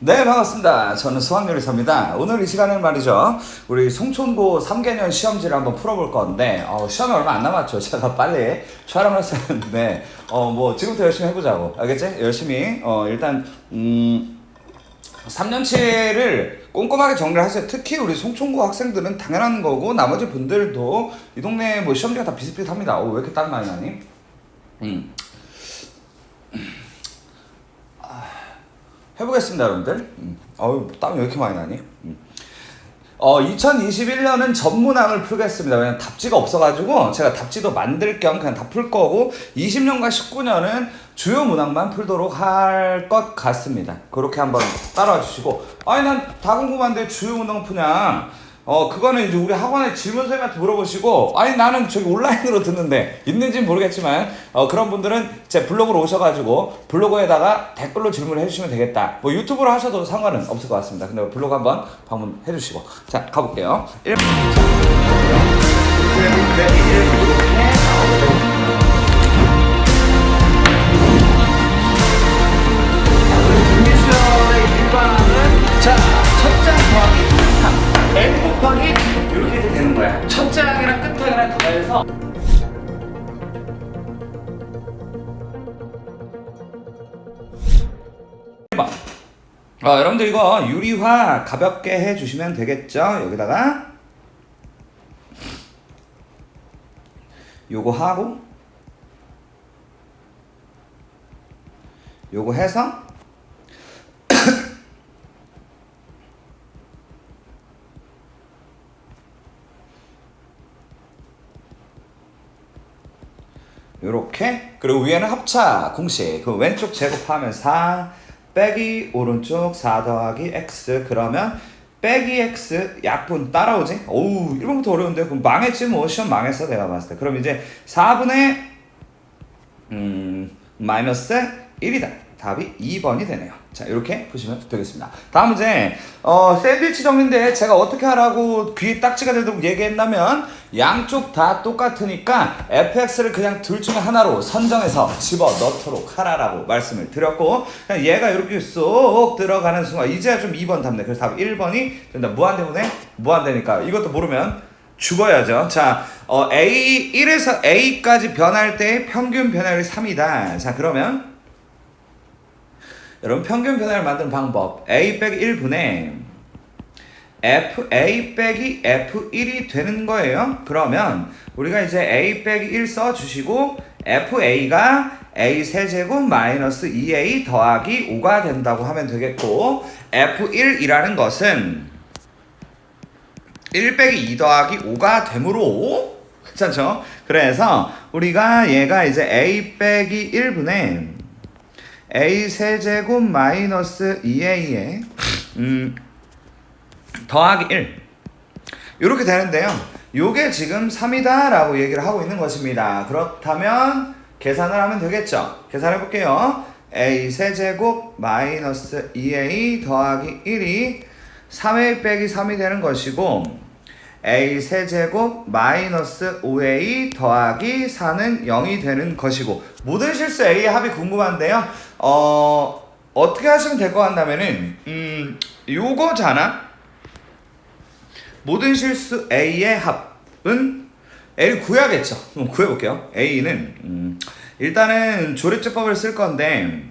네, 반갑습니다. 저는 수학요리사입니다. 오늘 이 시간에는 말이죠, 우리 송촌고 3개년 시험지를 한번 풀어볼 건데, 시험이 얼마 안 남았죠. 제가 빨리 촬영을 했어야 했는데, 뭐 지금부터 열심히 해보자고. 알겠지? 열심히 일단 3년치를 꼼꼼하게 정리를 하세요. 특히 우리 송촌고 학생들은 당연한 거고, 나머지 분들도 이 동네 뭐 시험지가 다 비슷비슷합니다. 왜 이렇게 땀이 많이 나니? 해보겠습니다, 여러분들. 땀이 왜 이렇게 많이 나니? 2021년은 전문항을 풀겠습니다. 왜냐면 답지가 없어가지고 제가 답지도 만들 겸 그냥 다 풀 거고, 20년과 19년은 주요 문항만 풀도록 할 것 같습니다. 그렇게 한번 따라와 주시고, 아니 난 다 궁금한데 주요 문항 푸냐? 그거는 이제 우리 학원의 질문생한테 물어보시고, 아니 나는 저기 온라인으로 듣는데 있는지는 모르겠지만, 그런 분들은 제 블로그로 오셔가지고 블로그에다가 댓글로 질문을 해주시면 되겠다. 뭐 유튜브로 하셔도 상관은 없을 것 같습니다. 근데 블로그 한번 방문해 주시고, 자 가볼게요. 1번 자, 첫 장 더하기 n 곱하기 이렇게 되는 거야. 첫 장이랑 끝 장이랑 더해서 여러분들 이거 유리화 가볍게 해주시면 되겠죠. 여기다가 요거 하고 요거 해서 요렇게, 그리고 위에는 합차 공식, 그 왼쪽 제곱하면 4 빼기 오른쪽 4 더하기 x, 그러면 빼기 x 약분 따라오지? 오우 1번부터 어려운데? 그럼 망했지 뭐. 시험 망했어 내가 봤을 때. 그럼 이제 4분의 마이너스 1이다. 답이 2번이 되네요. 자, 이렇게 보시면 되겠습니다. 다음 문제, 샌드위치 정리인데 제가 어떻게 하라고 귀에 딱지가 되도록 얘기했냐면, 양쪽 다 똑같으니까 fx를 그냥 둘 중에 하나로 선정해서 집어 넣도록 하라라고 말씀을 드렸고, 그냥 얘가 이렇게 쏙 들어가는 순간 이제야 좀 2번 답네. 그래서 답 1번이 된다. 무한대분의 무한대니까 이것도 모르면 죽어야죠. 자, A 1에서 A까지 변할 때 평균 변화율이 3이다. 자, 그러면 여러분 평균 변화를 만드는 방법, A 빼기 1분의 FA 빼기 F1이 되는 거예요. 그러면 우리가 이제 A 빼기 1 써주시고, FA가 A 세제곱 마이너스 2A 더하기 5가 된다고 하면 되겠고, F1이라는 것은 1 빼기 2 더하기 5가 되므로, 괜찮죠? 그래서 우리가 얘가 이제 A 빼기 1분의 A 세제곱 마이너스 2A에 더하기 1 이렇게 되는데요. 요게 지금 3이다 라고 얘기를 하고 있는 것입니다. 그렇다면 계산을 하면 되겠죠. 계산해 볼게요. A 세제곱 마이너스 2A 더하기 1이 3A 빼기 3이 되는 것이고, A 세제곱 마이너스 5A 더하기 4는 0이 되는 것이고, 모든 실수 A의 합이 궁금한데요. 어떻게 하시면 될 것 같냐면은, 요거잖아. 모든 실수 A의 합은 A를 구해야겠죠. 구해볼게요. A는 일단은 조립제법을 쓸 건데,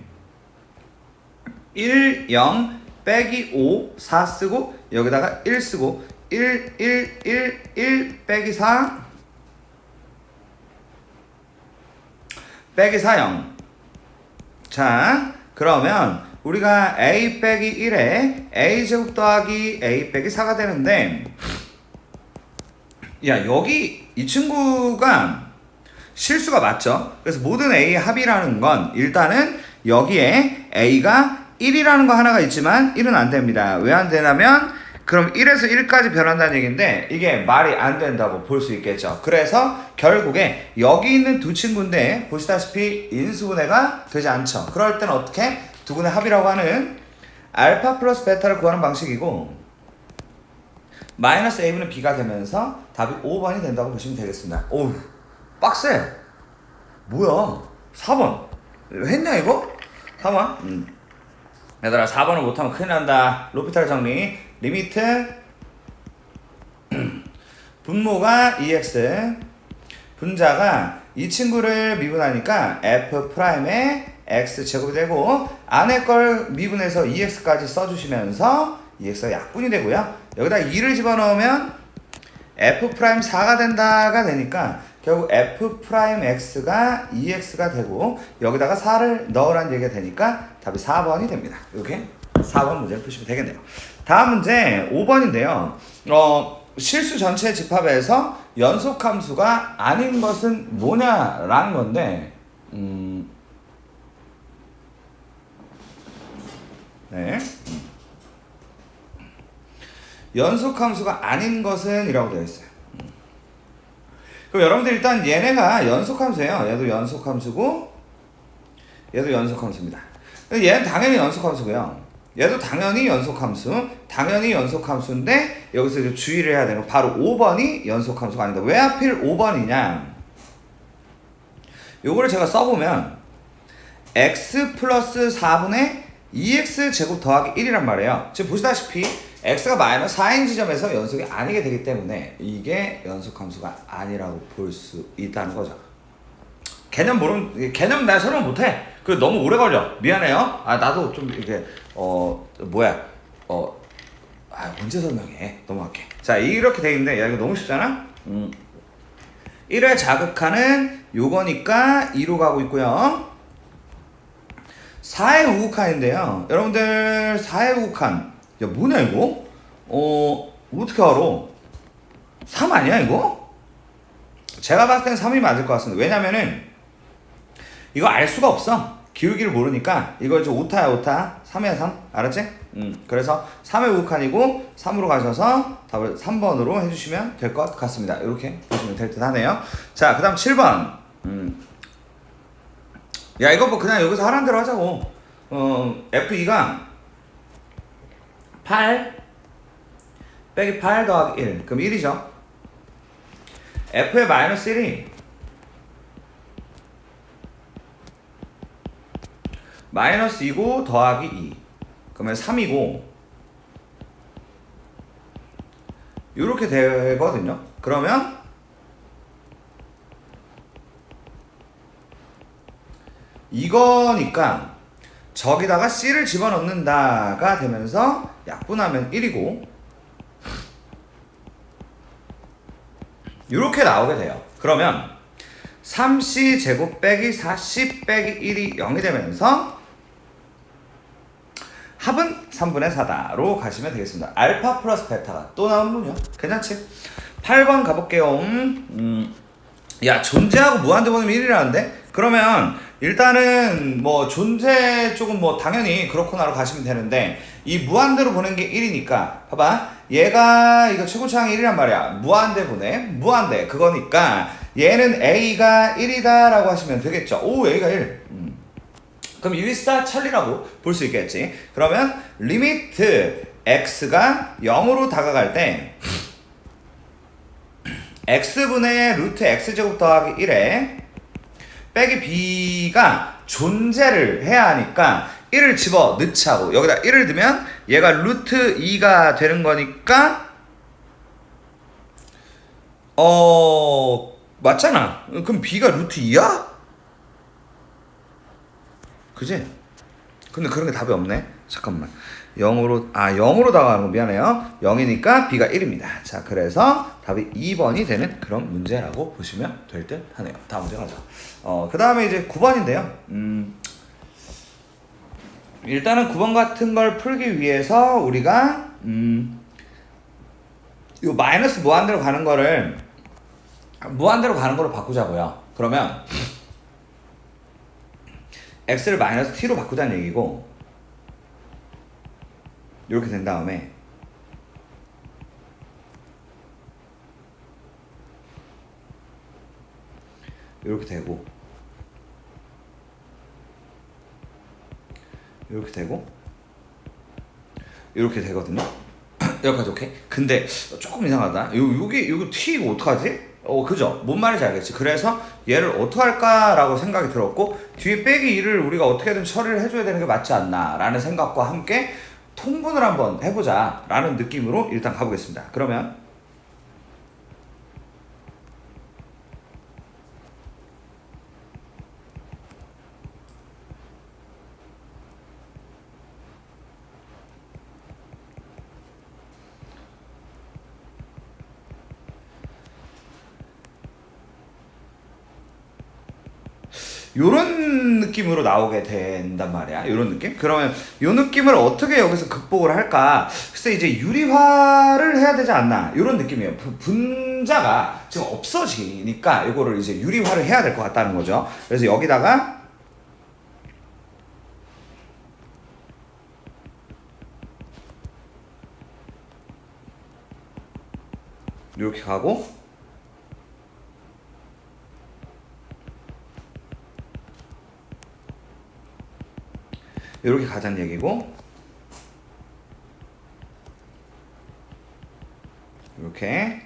1, 0 빼기 5, 4 쓰고 여기다가 1 쓰고 1, 1, 1, 1 빼기 4 빼기 4, 0. 자, 그러면 우리가 A 빼기 1에 A제곱 더하기 A 빼기 4가 되는데, 야, 여기 이 친구가 실수가 맞죠? 그래서 모든 A의 합이라는 건 일단은 여기에 A가 1이라는 거 하나가 있지만 1은 안 됩니다. 왜 안 되냐면, 그럼 1에서 1까지 변한다는 얘기인데 이게 말이 안 된다고 볼 수 있겠죠. 그래서 결국에 여기 있는 두 친구인데 보시다시피 인수분해가 되지 않죠. 그럴 때는 어떻게? 두 분의 합이라고 하는 알파 플러스 베타를 구하는 방식이고, 마이너스 A분의 B가 되면서 답이 5번이 된다고 보시면 되겠습니다. 오우 빡세. 뭐야 4번 했냐 이거? 4번? 얘들아 4번을 못하면 큰일 난다. 로피탈 정리. 리미트 분모가 EX, 분자가 이 친구를 미분하니까 F'의 X제곱이 되고, 안에 걸 미분해서 EX까지 써주시면서 EX가 약분이 되고요. 여기다 2를 집어넣으면 F'4가 된다가 되니까 결국 F'X가 EX가 되고, 여기다가 4를 넣으라는 얘기가 되니까 답이 4번이 됩니다. 이렇게 4번 문제를 푸시면 되겠네요. 다음 문제 5번인데요. 실수 전체 집합에서 연속함수가 아닌 것은 뭐냐라는 건데, 네. 연속함수가 아닌 것은 이라고 되어 있어요. 그럼 여러분들 일단 얘네가 연속함수예요. 얘도 연속함수고 얘도 연속함수입니다. 얘는 당연히 연속함수고요. 얘도 당연히 연속함수, 당연히 연속함수인데 여기서 이제 주의를 해야 되는 건 바로 5번이 연속함수가 아니다. 왜 하필 5번이냐? 요거를 제가 써보면 x 플러스 4분의 2x 제곱 더하기 1이란 말이에요. 지금 보시다시피 x가 마이너스 4인 지점에서 연속이 아니게 되기 때문에 이게 연속함수가 아니라고 볼 수 있다는 거죠. 개념 모르면, 개념 내가 설명 못해. 그 너무 오래 걸려. 미안해요. 나도 좀 이게 언제 설명해. 넘어갈게. 자, 이렇게 돼 있는데 야, 이거 너무 쉽잖아. 1을 자극하는 요거니까 2로 가고 있고요. 4의 우극한인데요. 여러분들 4의 우극한, 야 뭐냐 이거? 어떻게 알아? 3 아니야 이거? 제가 봤을 때는 3이 맞을 것 같습니다. 왜냐면은 이거 알 수가 없어. 기울기를 모르니까. 이거 이제 오타야 오타. 3이야 3. 알았지? 그래서 3의 우극한이고 3으로 가셔서 답을 3번으로 해주시면 될 것 같습니다. 이렇게 보시면 될 듯 하네요. 자, 그 다음 7번. 야, 이거 뭐 그냥 여기서 하라는 대로 하자고. F2가 8 빼기 8 더하기 1. 그럼 1이죠. F의 마이너스 1이 마이너스 2고 더하기 2. 그러면 3이고 이렇게 되거든요. 그러면 이거니까 저기다가 C를 집어넣는다가 되면서 약분하면 1이고 이렇게 나오게 돼요. 그러면 3C 제곱 빼기 4C 빼기 1이 0이 되면서 합은 3분의 4다로 가시면 되겠습니다. 알파 플러스 베타가 또 나오는군요. 괜찮지? 8번 가볼게요. 야, 존재하고 무한대 보내면 1이라는데? 그러면 일단은 뭐 존재 쪽은 뭐 당연히 그렇구나로 가시면 되는데, 이 무한대로 보낸 게 1이니까 봐봐, 얘가 이거 최고차항이 1이란 말이야. 무한대 보내, 무한대 그거니까 얘는 A가 1이다 라고 하시면 되겠죠. 오, A가 1. 그럼 일사천리라고 볼 수 있겠지. 그러면 리미트 x가 0으로 다가갈 때 x분의 루트 x제곱 더하기 1에 빼기 b가 존재를 해야 하니까 1을 집어 넣자고. 여기다 1을 넣으면 얘가 루트 2가 되는 거니까 맞잖아. 그럼 b가 루트 2야? 그지? 근데 그런 게 답이 없네. 잠깐만. 0으로 다가가는 거 미안해요. 0이니까 b가 1입니다. 자, 그래서 답이 2번이 되는 그런 문제라고 보시면 될 듯 하네요. 다음 문제 가자. 그 다음에 이제 9번인데요. 일단은 9번 같은 걸 풀기 위해서 우리가 이 마이너스 무한대로 가는 거를 무한대로 가는 거로 바꾸자고요. 그러면 x를 마이너스 t로 바꾸자는 얘기고, 이렇게 된 다음에 이렇게 되고 이렇게 되고 이렇게 되거든요. 여기까지 오케이? 근데 조금 이상하다. 요거 t 이거 어떡하지? 그죠? 뭔 말인지 알겠지? 그래서 얘를 어떻게 할까라고 생각이 들었고 뒤에 빼기 2를 우리가 어떻게든 처리를 해줘야 되는 게 맞지 않나 라는 생각과 함께 통분을 한번 해보자 라는 느낌으로 일단 가보겠습니다. 그러면 요런 느낌으로 나오게 된단 말이야. 요런 느낌? 그러면 요 느낌을 어떻게 여기서 극복을 할까? 글쎄 이제 유리화를 해야 되지 않나? 요런 느낌이에요. 분자가 지금 없어지니까 이거를 이제 유리화를 해야 될 것 같다는 거죠. 그래서 여기다가 이렇게 가고 이렇게 가자는 얘기고 이렇게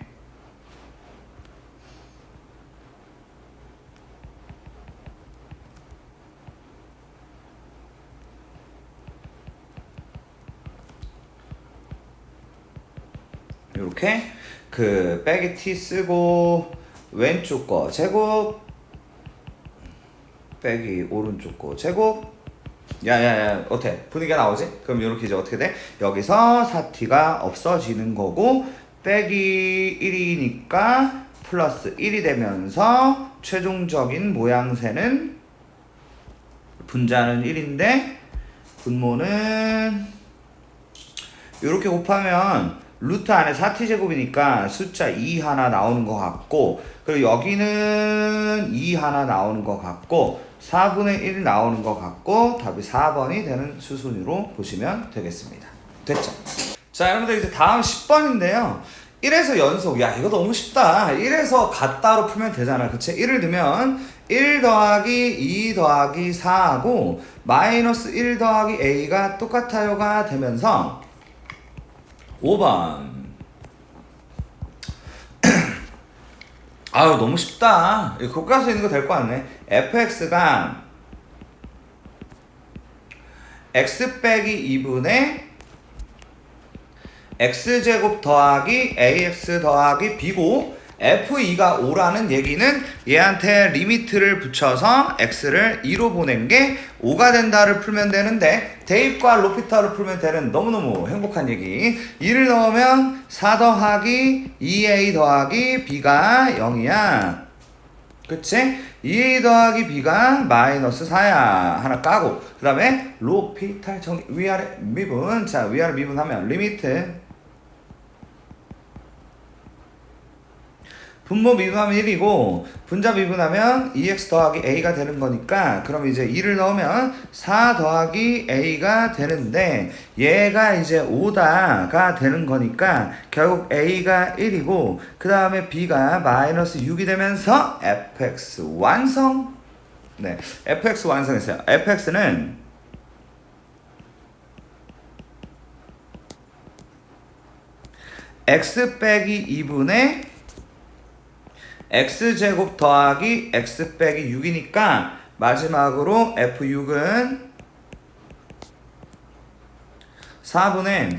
이렇게 그 빼기 t 쓰고 왼쪽 거 제곱 빼기 오른쪽 거 제곱 야야야 어때? 분위기가 나오지? 그럼 이렇게 이제 어떻게 돼? 여기서 4t가 없어지는 거고 빼기 1이니까 플러스 1이 되면서 최종적인 모양새는 분자는 1인데 분모는 이렇게 곱하면 루트 안에 4t제곱이니까 숫자 2 하나 나오는 것 같고 그리고 여기는 2 하나 나오는 것 같고 4분의 1 나오는 것 같고 답이 4번이 되는 수순위로 보시면 되겠습니다. 됐죠? 자 여러분들 이제 다음 10번인데요. 1에서 연속 야 이거 너무 쉽다. 1에서 같다로 풀면 되잖아. 그치? 1을 두면 1 더하기 2 더하기 4하고 마이너스 1 더하기 a가 똑같아요가 되면서 5번 아유 너무 쉽다. 이거 가수 있는 거 될 거 같네. fx가 x 빼기 2분의 x제곱 더하기 ax 더하기 b고 f2가 5라는 얘기는 얘한테 리미트를 붙여서 x를 2로 보낸 게 5가 된다를 풀면 되는데 대입과 로피터를 풀면 되는 너무너무 행복한 얘기. 2를 넣으면 4 더하기 2a 더하기 b가 0이야. 그치? 2a 더하기 b가 마이너스 4야. 하나 까고 그 다음에 로피탈 정리 위아래 미분. 자 위아래 미분하면 리미트 분모 미분하면 1이고 분자 미분하면 2x 더하기 a가 되는 거니까 그럼 이제 2를 넣으면 4 더하기 a가 되는데 얘가 이제 5다가 되는 거니까 결국 a가 1이고 그 다음에 b가 마이너스 6이 되면서 fx 완성. 네, fx 완성했어요. fx는 x 빼기 2분의 x제곱 더하기 x 빼기 6이니까 마지막으로 f6은 4분의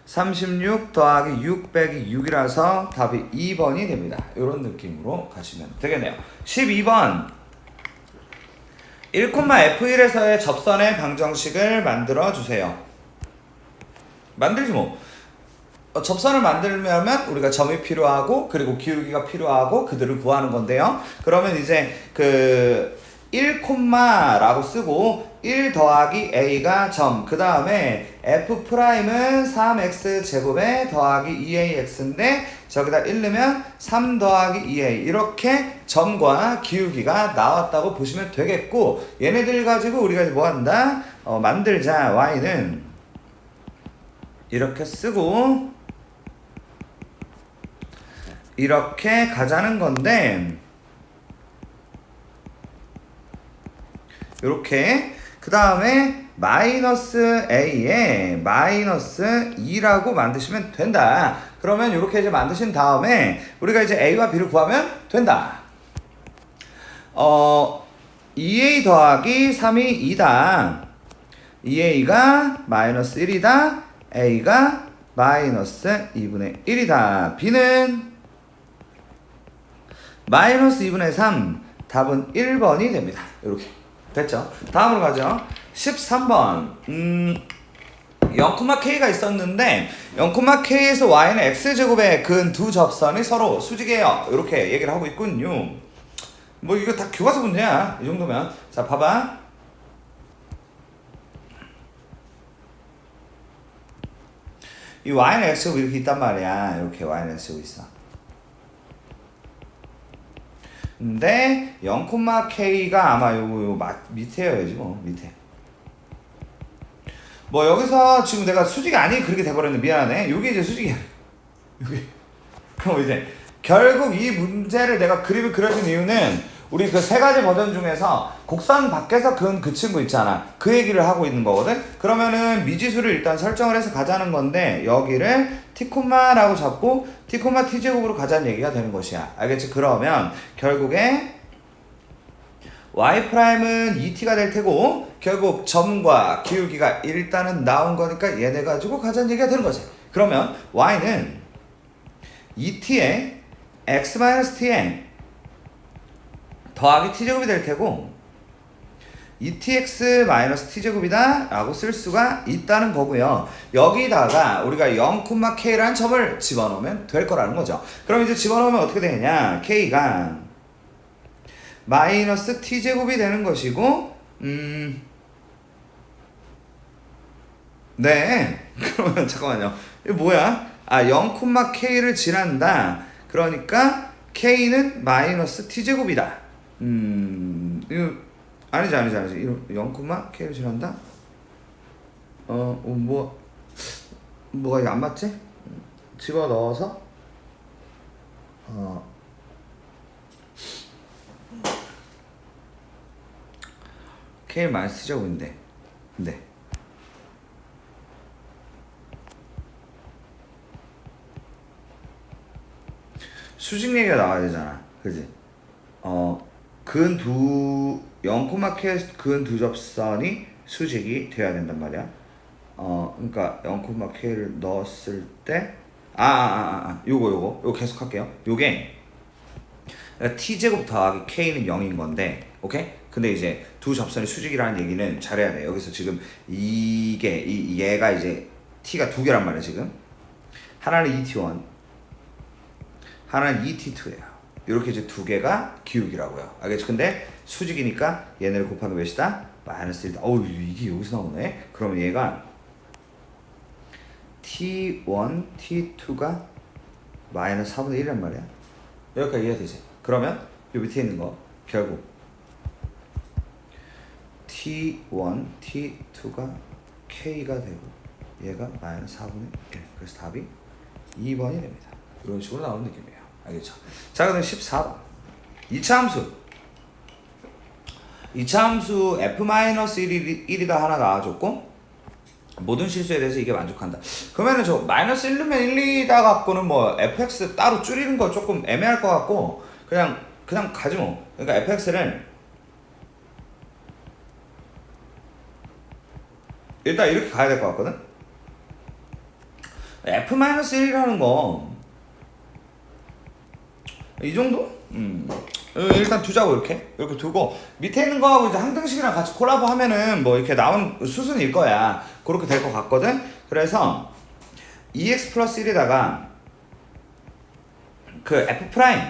36 더하기 6 빼기 6이라서 답이 2번이 됩니다. 이런 느낌으로 가시면 되겠네요. 12번 1,f1에서의 접선의 방정식을 만들어 주세요. 만들지 뭐. 접선을 만들려면 우리가 점이 필요하고 그리고 기울기가 필요하고 그들을 구하는 건데요. 그러면 이제 그 1,라고 쓰고 1 더하기 a가 점, 그 다음에 f'은 3x 제곱에 더하기 2ax인데 저기다 1 넣으면 3 더하기 2a 이렇게 점과 기울기가 나왔다고 보시면 되겠고 얘네들 가지고 우리가 이제 뭐 한다? 만들자. y는 이렇게 쓰고 이렇게 가자는 건데 이렇게 그 다음에 마이너스 a에 마이너스 2라고 만드시면 된다. 그러면 이렇게 이제 만드신 다음에 우리가 이제 a와 b를 구하면 된다. 2a 더하기 3이 2다. 2a가 마이너스 1이다. a가 마이너스 2분의 1이다. b는 마이너스 2분의 3. 답은 1번이 됩니다. 이렇게 됐죠? 다음으로 가죠. 13번 0,k가 있었는데 0,k에서 y는 x제곱에 근 두 접선이 서로 수직이에요. 이렇게 얘기를 하고 있군요. 뭐 이거 다 교과서 문제야. 이 정도면. 자, 봐봐. 이 y는 x제곱 이렇게 있단 말이야. 이렇게 y는 x제곱 있어. 근데 0,k가 아마 요 밑에여야지 뭐 밑에. 뭐 여기서 지금 내가 수직이 아니 그렇게 돼버렸네. 미안하네. 요게 이제 수직이야. 요게. 그럼 이제 결국 이 문제를 내가 그림을 그려준 이유는 우리 그 세 가지 버전 중에서 곡선 밖에서 근 그 친구 있잖아. 그 얘기를 하고 있는 거거든. 그러면은 미지수를 일단 설정을 해서 가자는 건데 여기를 t라고 잡고 t, t제곱으로 가자는 얘기가 되는 것이야. 알겠지? 그러면 결국에 y'은 2t가 될 테고 결국 점과 기울기가 일단은 나온 거니까 얘네 가지고 가자는 얘기가 되는 거지. 그러면 y는 2t에 x-tn 더하기 t제곱이 될 테고 2tx-t제곱이다 라고 쓸 수가 있다는 거고요. 여기다가 우리가 0,k라는 점을 집어넣으면 될 거라는 거죠. 그럼 이제 집어넣으면 어떻게 되냐. k가 마이너스 t제곱이 되는 것이고 네. 그러면 잠깐만요. 이거 뭐야? 0,k를 지난다. 그러니까 k는 마이너스 t제곱이다. 이거 아니지. 0,k를 지난다? 뭐가 이게 안 맞지? 집어넣어서 k는 마이너스 t제곱인데 네. 수직 얘기가 나와야 되잖아. 그지? 근 0,k 근 두 접선이 수직이 돼야 된단 말이야. 그러니까 0,k를 넣었을 때 요거 계속 할게요. 요게 t제곱 더하기 k는 0인 건데 오케이? 근데 이제 두 접선이 수직이라는 얘기는 잘해야 돼. 여기서 지금 얘가 이제 t가 두 개란 말이야 지금. 하나는 ET1 하나는 ET2예요. 이렇게 이제 두 개가 기울기라고요. 알겠지? 근데 수직이니까 얘네를 곱하면 몇이다? 마이너스 1이다. 어우 이게 여기서 나오네. 그러면 얘가 T1, T2가 마이너스 4분의 1이란 말이야. 여기까지 이해되지? 그러면 요 밑에 있는 거 결국 T1, T2가 K가 되고 얘가 마이너스 4분의 1. 그래서 답이 2번이 됩니다. 이런 식으로 나오는 느낌이에요. 알겠죠? 자, 그럼 14번. 2차 함수 f-1이다 하나 나와줬고 모든 실수에 대해서 이게 만족한다. 그러면은 저 마이너스 1이면 1이다 갖고는 뭐 fx 따로 줄이는 거 조금 애매할 것 같고 그냥 가지 뭐. 그러니까 fx를 일단 이렇게 가야 될 것 같거든. f-1이라는 거 이 정도? 일단 두자고 이렇게 두고 밑에 있는 거하고 이제 항등식이랑 같이 콜라보 하면은 뭐 이렇게 나온 수순일 거야. 그렇게 될 것 같거든. 그래서 2x 플러스 1에다가 그 f 프라임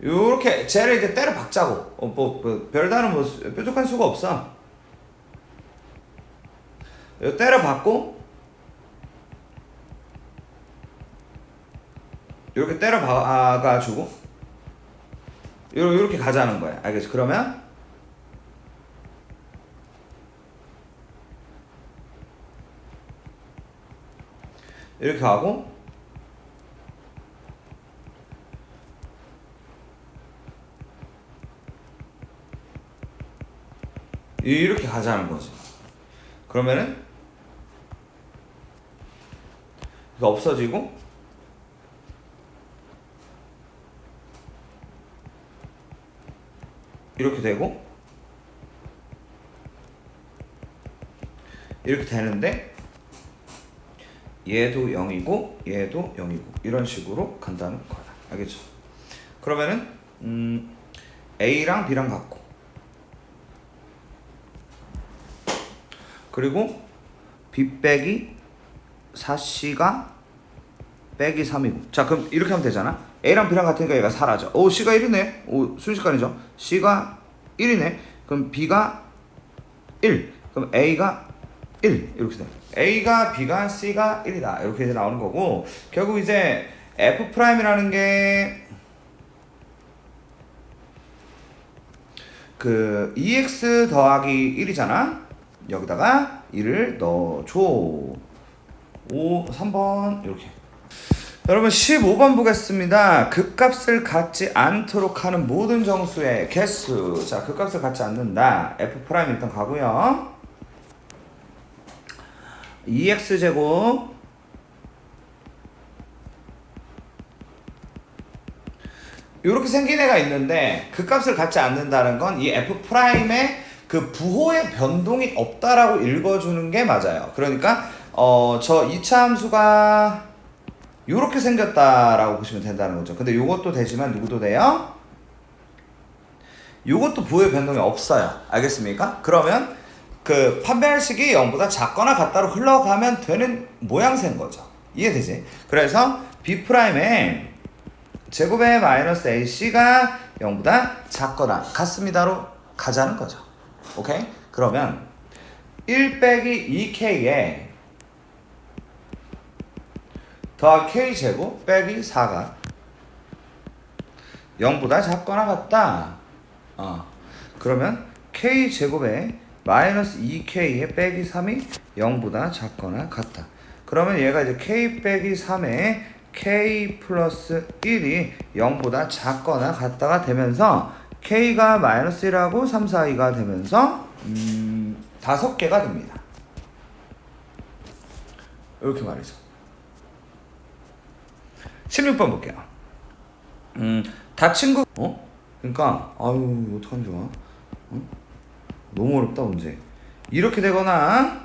요렇게 쟤를 이제 때려 박자고 뭐 별다른 뭐 뾰족한 수가 없어. 요 때려 박고 이렇게 때려 박아가지고 이렇게 가자는 거야. 알겠지? 그러면 이렇게 하고 이렇게 가자는 거지. 그러면은 이거 없어지고 이렇게 되고 이렇게 되는데 얘도 0이고 얘도 0이고 이런 식으로 간다는 거다. 알겠죠? 그러면은 A랑 B랑 같고 그리고 B 빼기 4C가 빼기 3이고 자 그럼 이렇게 하면 되잖아. A랑 B랑 같으니까 얘가 4라죠. 오 C가 1이네. 오 순식간이죠. C가 1이네. 그럼 B가 1 그럼 A가 1 이렇게 돼. A가 B가 C가 1이다 이렇게 이제 나오는 거고 결국 이제 F'이라는 게 그 2x 더하기 1이잖아. 여기다가 1을 넣어줘. 3번 이렇게. 여러분 15번 보겠습니다. 극값을 갖지 않도록 하는 모든 정수의 개수. 자, 극값을 갖지 않는다. F' 일단 가고요. 2x제곱 이렇게 생긴 애가 있는데 극값을 갖지 않는다는 건 이 F'의 그 부호의 변동이 없다라고 읽어주는 게 맞아요. 그러니까 저 2차 함수가 이렇게 생겼다라고 보시면 된다는 거죠. 근데 이것도 되지만 누구도 돼요? 이것도 부호의 변동이 없어요. 알겠습니까? 그러면 그 판별식이 0보다 작거나 같다로 흘러가면 되는 모양새인 거죠. 이해되지? 그래서 B'의 제곱의 마이너스 AC가 0보다 작거나 같습니다로 가자는 거죠. 오케이? 그러면 1 빼기 2K에 더하기 K제곱 빼기 4가 0보다 작거나 같다. 그러면 K제곱에 마이너스 2K에 빼기 3이 0보다 작거나 같다. 그러면 얘가 이제 K 빼기 3에 K 플러스 1이 0보다 작거나 같다가 되면서 K가 마이너스 1하고 3, 4, 2가 되면서 5개가 됩니다. 이렇게 말이죠. 16번 볼게요. 다 친구 그러니까 아유 어떡하면 좋아. 너무 어렵다 문제. 이렇게 되거나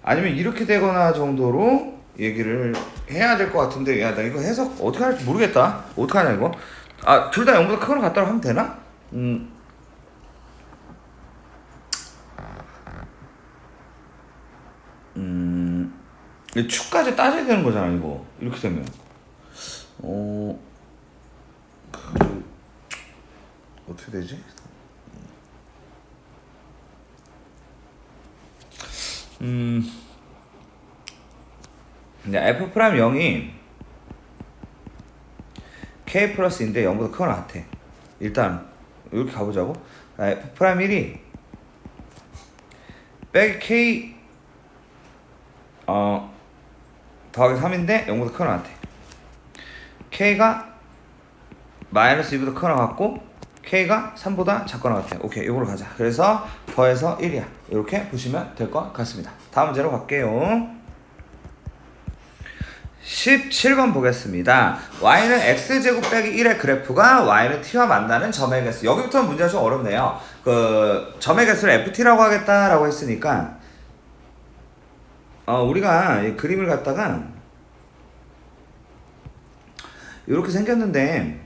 아니면 이렇게 되거나 정도로 얘기를 해야 될 것 같은데 야 나 이거 해석 어떻게 할지 모르겠다. 어떡하냐 이거. 둘 다 0보다 크거나 같다고 하면 되나? 축까지 따져야 되는 거잖아 이거. 이렇게 되면 어떻게 되지? 이제 F'0이 K 플러스인데 0보다 크거나 같아. 일단 이렇게 가보자고. F'1이 빼기 K 더하기 3인데 0보다 크거나 같아. K가 마이너스 2보다 크거나 같고 K가 3보다 작거나 같아. 오케이 이걸로 가자. 그래서 더해서 1이야. 이렇게 보시면 될 것 같습니다. 다음 문제로 갈게요. 17번 보겠습니다. y는 x제곱 빼기 1의 그래프가 y는 t와 만나는 점의 개수. 여기부터 문제가 좀 어렵네요. 그 점의 개수를 ft라고 하겠다라고 했으니까 우리가 이 그림을 갖다가 이렇게 생겼는데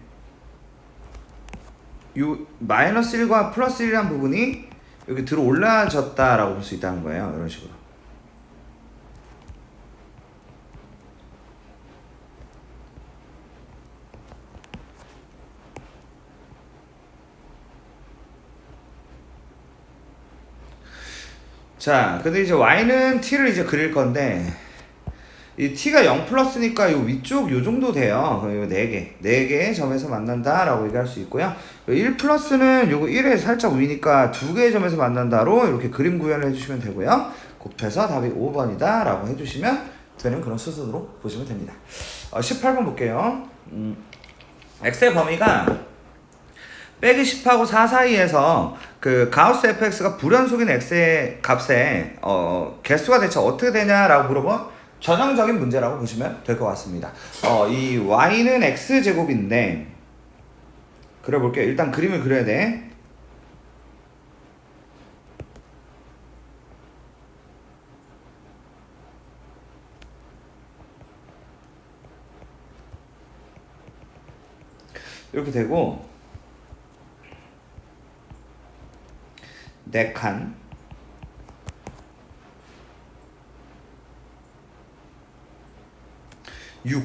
요 마이너스 1과 플러스 1이라는 부분이 여기 들어 올라졌다라고 볼 수 있다는 거예요. 이런 식으로. 자, 근데 이제 y는 t를 이제 그릴 건데 이 t가 0 플러스니까 요 위쪽 요 정도 돼요. 그럼 요 4개의 점에서 만난다라고 얘기할 수 있고요. 1 플러스는 요거 1에 살짝 위니까 2개의 점에서 만난다로 이렇게 그림 구현을 해주시면 되고요. 곱해서 답이 5번이다 라고 해주시면 되는 그런 수순으로 보시면 됩니다. 18번 볼게요. x의 범위가 빼기 10하고 4 사이에서 그 가우스 fx가 불연속인 x의 값에 개수가 대체 어떻게 되냐라고 물어본 전형적인 문제라고 보시면 될 것 같습니다. 이 y는 x제곱인데 그려볼게요. 일단 그림을 그려야 돼. 이렇게 되고 4칸 6.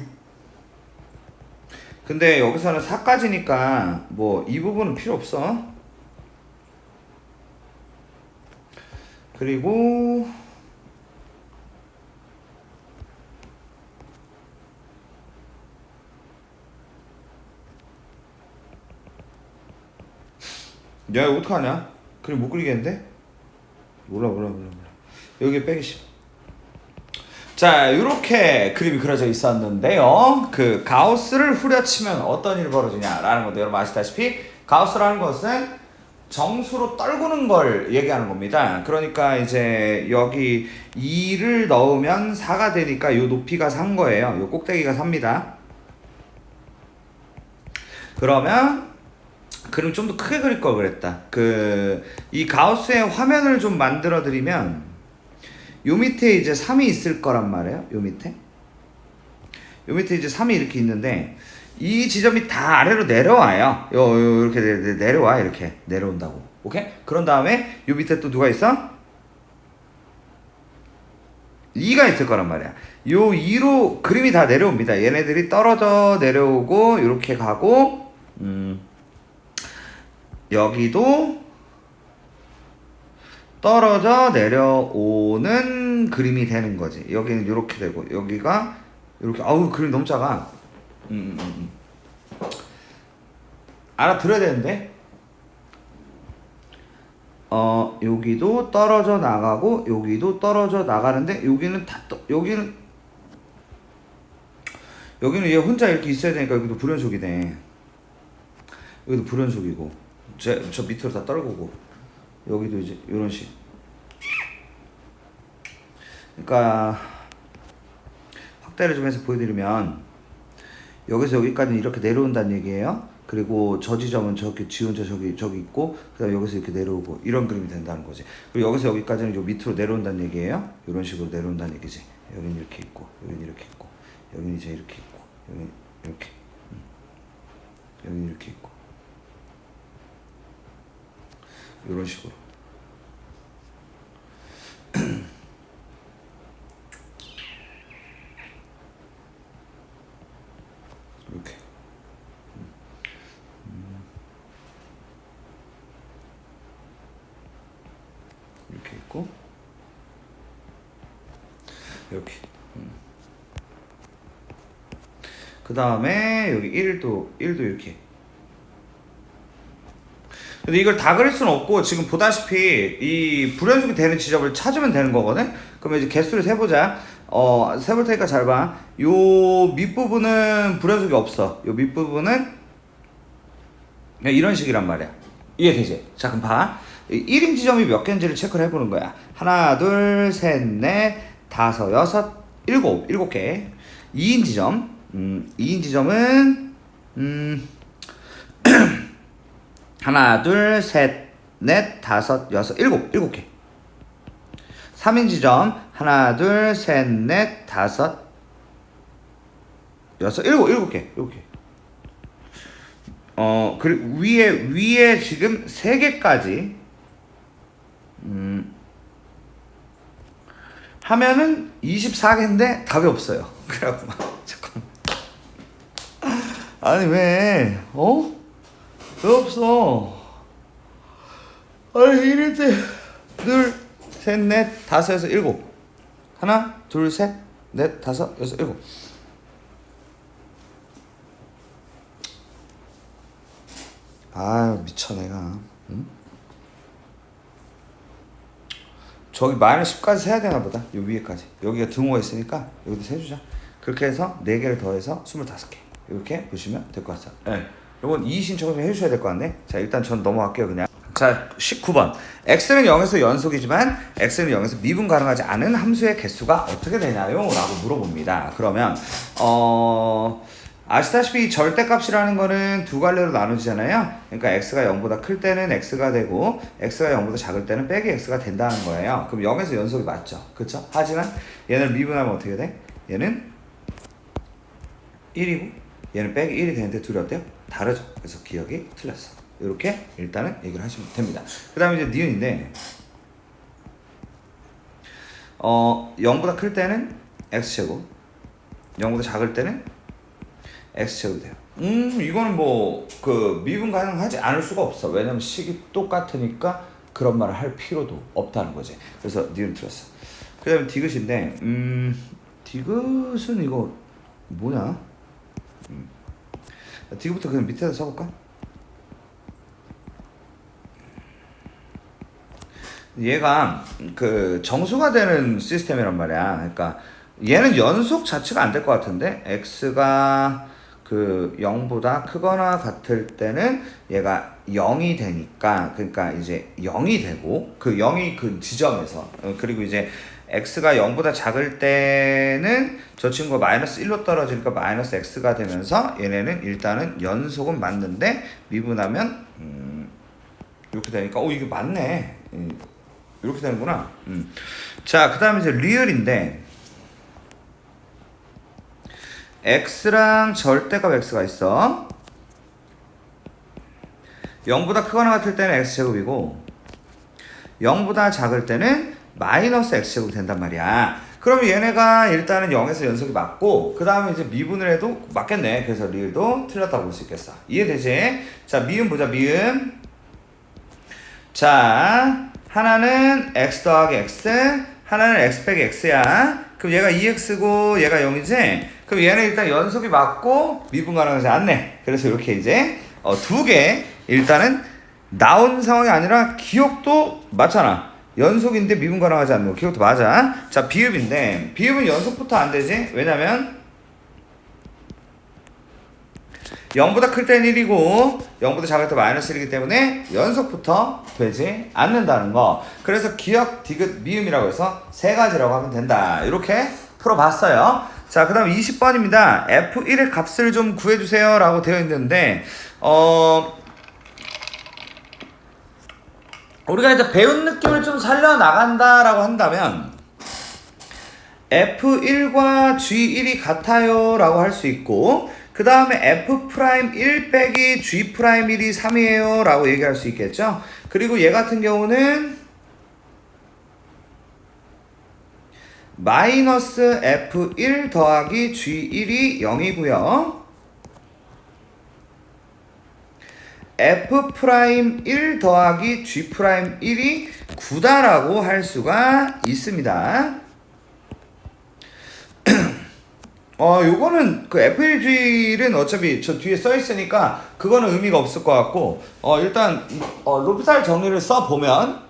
근데 여기서는 4까지니까 뭐 이 부분은 필요 없어. 그리고 야 이거 어떡하냐? 그림 못 그리겠는데? 몰라. 여기 빼기 10. 자, 이렇게 그림이 그려져 있었는데요. 그 가우스를 후려치면 어떤 일이 벌어지냐라는 건데, 여러분 아시다시피 가우스라는 것은 정수로 떨구는 걸 얘기하는 겁니다. 그러니까 이제 여기 2를 넣으면 4가 되니까 이 높이가 4인 거예요. 이 꼭대기가 4입니다. 그러면 그림 좀 더 크게 그릴 걸 그랬다. 이 가우스의 화면을 좀 만들어 드리면 요 밑에 이제 3이 있을 거란 말이에요. 요 밑에 이제 3이 이렇게 있는데 이 지점이 다 아래로 내려와요. 이렇게 내려와. 이렇게 내려온다고. 오케이? 그런 다음에 요 밑에 또 누가 있어? 2가 있을 거란 말이야. 요 2로 그림이 다 내려옵니다. 얘네들이 떨어져 내려오고 이렇게 가고 여기도 떨어져 내려오는 그림이 되는 거지. 여기는 이렇게 되고 여기가 이렇게. 아우 그림 너무 작아. 알아들어야 되는데. 여기도 떨어져 나가고 여기도 떨어져 나가는데 여기는 여기는 얘 혼자 이렇게 있어야 되니까 여기도 불연속이네. 여기도 불연속이고 저 밑으로 다 떨구고 여기도 이제 이런 식. 그러니까 확대를 좀 해서 보여드리면 여기서 여기까지는 이렇게 내려온다는 얘기예요. 그리고 저 지점은 저기 지 혼자 저기 있고 그다음에 여기서 이렇게 내려오고 이런 그림이 된다는 거지. 그리고 여기서 여기까지는 요 밑으로 내려온다는 얘기예요. 이런 식으로 내려온다는 얘기지. 여기는 이렇게 있고 여기는 이렇게 있고 여기는 이제 이렇게 있고 여기는 이렇게 여기는 이렇게 있고 이런 식으로. 이렇게. 이렇게 있고 이렇게. 그 다음에 여기 1도 이렇게. 근데 이걸 다 그릴 수는 없고 지금 보다시피 이 불연속이 되는 지점을 찾으면 되는 거거든. 그러면 이제 개수를 세보자. 세볼 테니까 잘 봐. 요 밑부분은 불연속이 없어. 요 밑부분은 그냥 이런 식이란 말이야. 이해되지? 자 그럼 봐. 1인 지점이 몇 개인지를 체크를 해보는 거야. 하나, 둘, 셋, 넷, 다섯, 여섯, 일곱 개. 2인 지점. 2인 지점은 하나, 둘, 셋, 넷, 다섯, 여섯, 일곱 개. 3인 지점. 하나, 둘, 셋, 넷, 다섯, 여섯, 일곱 개. 그리고 위에 지금 3개까지 하면은 24개인데 답이 없어요. 그래갖고 잠깐만. 아니 왜 없어? 아니 이럴 때 둘, 셋, 넷, 다섯, 여섯, 일곱. 하나, 둘, 셋, 넷, 다섯, 여섯, 일곱. 아유 미쳐 내가. 응? 저기 마이너스 10까지 세야 되나 보다. 요 위에까지. 여기가 등호가 있으니까 여기도 세주자. 그렇게 해서 4개를 더해서 25개. 이렇게 보시면 될 것 같아요. 네. 요건 이의 신청을 좀 해주셔야 될 것 같네. 자 일단 전 넘어갈게요 그냥. 자 19번. x는 0에서 연속이지만 x는 0에서 미분 가능하지 않은 함수의 개수가 어떻게 되나요? 라고 물어봅니다. 그러면 아시다시피 절대값이라는 거는 두 갈래로 나누지잖아요. 그러니까 x가 0보다 클 때는 x가 되고 x가 0보다 작을 때는 빼기 x가 된다는 거예요. 그럼 0에서 연속이 맞죠. 그쵸? 하지만 얘는 미분하면 어떻게 돼? 얘는 1이고 얘는 빼기 1이 되는데 둘이 어때요? 다르죠. 그래서 기억이 틀렸어. 이렇게 일단은 얘기를 하시면 됩니다. 그 다음에 이제 니은인데 0보다 클 때는 x제곱, 0보다 작을 때는 x제곱이 돼요. 이거는 뭐 그 미분 가능하지 않을 수가 없어. 왜냐면 식이 똑같으니까 그런 말을 할 필요도 없다는 거지. 그래서 니은 틀렸어. 그 다음에 디귿인데 디귿은 이거 뭐냐? 디귿부터 그냥 밑에다 써볼까? 얘가 그 정수가 되는 시스템이란 말이야. 그러니까 얘는 연속 자체가 안 될 것 같은데 x가 그 0보다 크거나 같을 때는 얘가 0이 되니까, 그러니까 이제 0이 되고 그 0이 그 지점에서, 그리고 이제 x가 0보다 작을 때는 저 친구가 마이너스 1로 떨어지니까 마이너스 x가 되면서 얘네는 일단은 연속은 맞는데 미분하면 이렇게 되니까 이게 맞네. 이렇게 되는구나. 자, 그 다음에 이제 리을인데 x랑 절대값 x가 있어. 0보다 크거나 같을 때는 x제곱이고 0보다 작을 때는 마이너스 x제곱이 된단 말이야. 그러면 얘네가 일단은 0에서 연속이 맞고 그 다음에 이제 미분을 해도 맞겠네. 그래서 리을도 틀렸다고 볼 수 있겠어. 이해되지? 자, 미음 보자. 미음. 자, 하나는 x 더하기 x, 하나는 x 빼기 x야. 그럼 얘가 2x고 얘가 0이지? 그럼 얘는 일단 연속이 맞고 미분 가능하지 않네. 그래서 이렇게 이제 두 개 일단은 나온 상황이 아니라 기억도 맞잖아. 연속인데 미분 가능하지 않는 거 기억도 맞아. 자, 비읍인데 비읍은 연속부터 안 되지? 왜냐면 0보다 클 때는 1이고 0보다 작을 때 마이너스 1이기 때문에 연속부터 되지 않는다는 거. 그래서 기억, 디귿, 미음이라고 해서 세 가지라고 하면 된다. 이렇게 풀어봤어요. 자, 그 다음 20번입니다. F1의 값을 좀 구해주세요 라고 되어 있는데 우리가 이제 배운 느낌을 좀 살려나간다라고 한다면 F1과 G1이 같아요 라고 할 수 있고 그 다음에 F'1 빼기 G'1이 3이에요 라고 얘기할 수 있겠죠. 그리고 얘 같은 경우는 마이너스 F1 더하기 G1이 0이고요. F'1 더하기 G'1이 9다라고 할 수가 있습니다. 요거는 그 F1G는 어차피 저 뒤에 써 있으니까 그거는 의미가 없을 것 같고 일단 로피탈 정리를 써 보면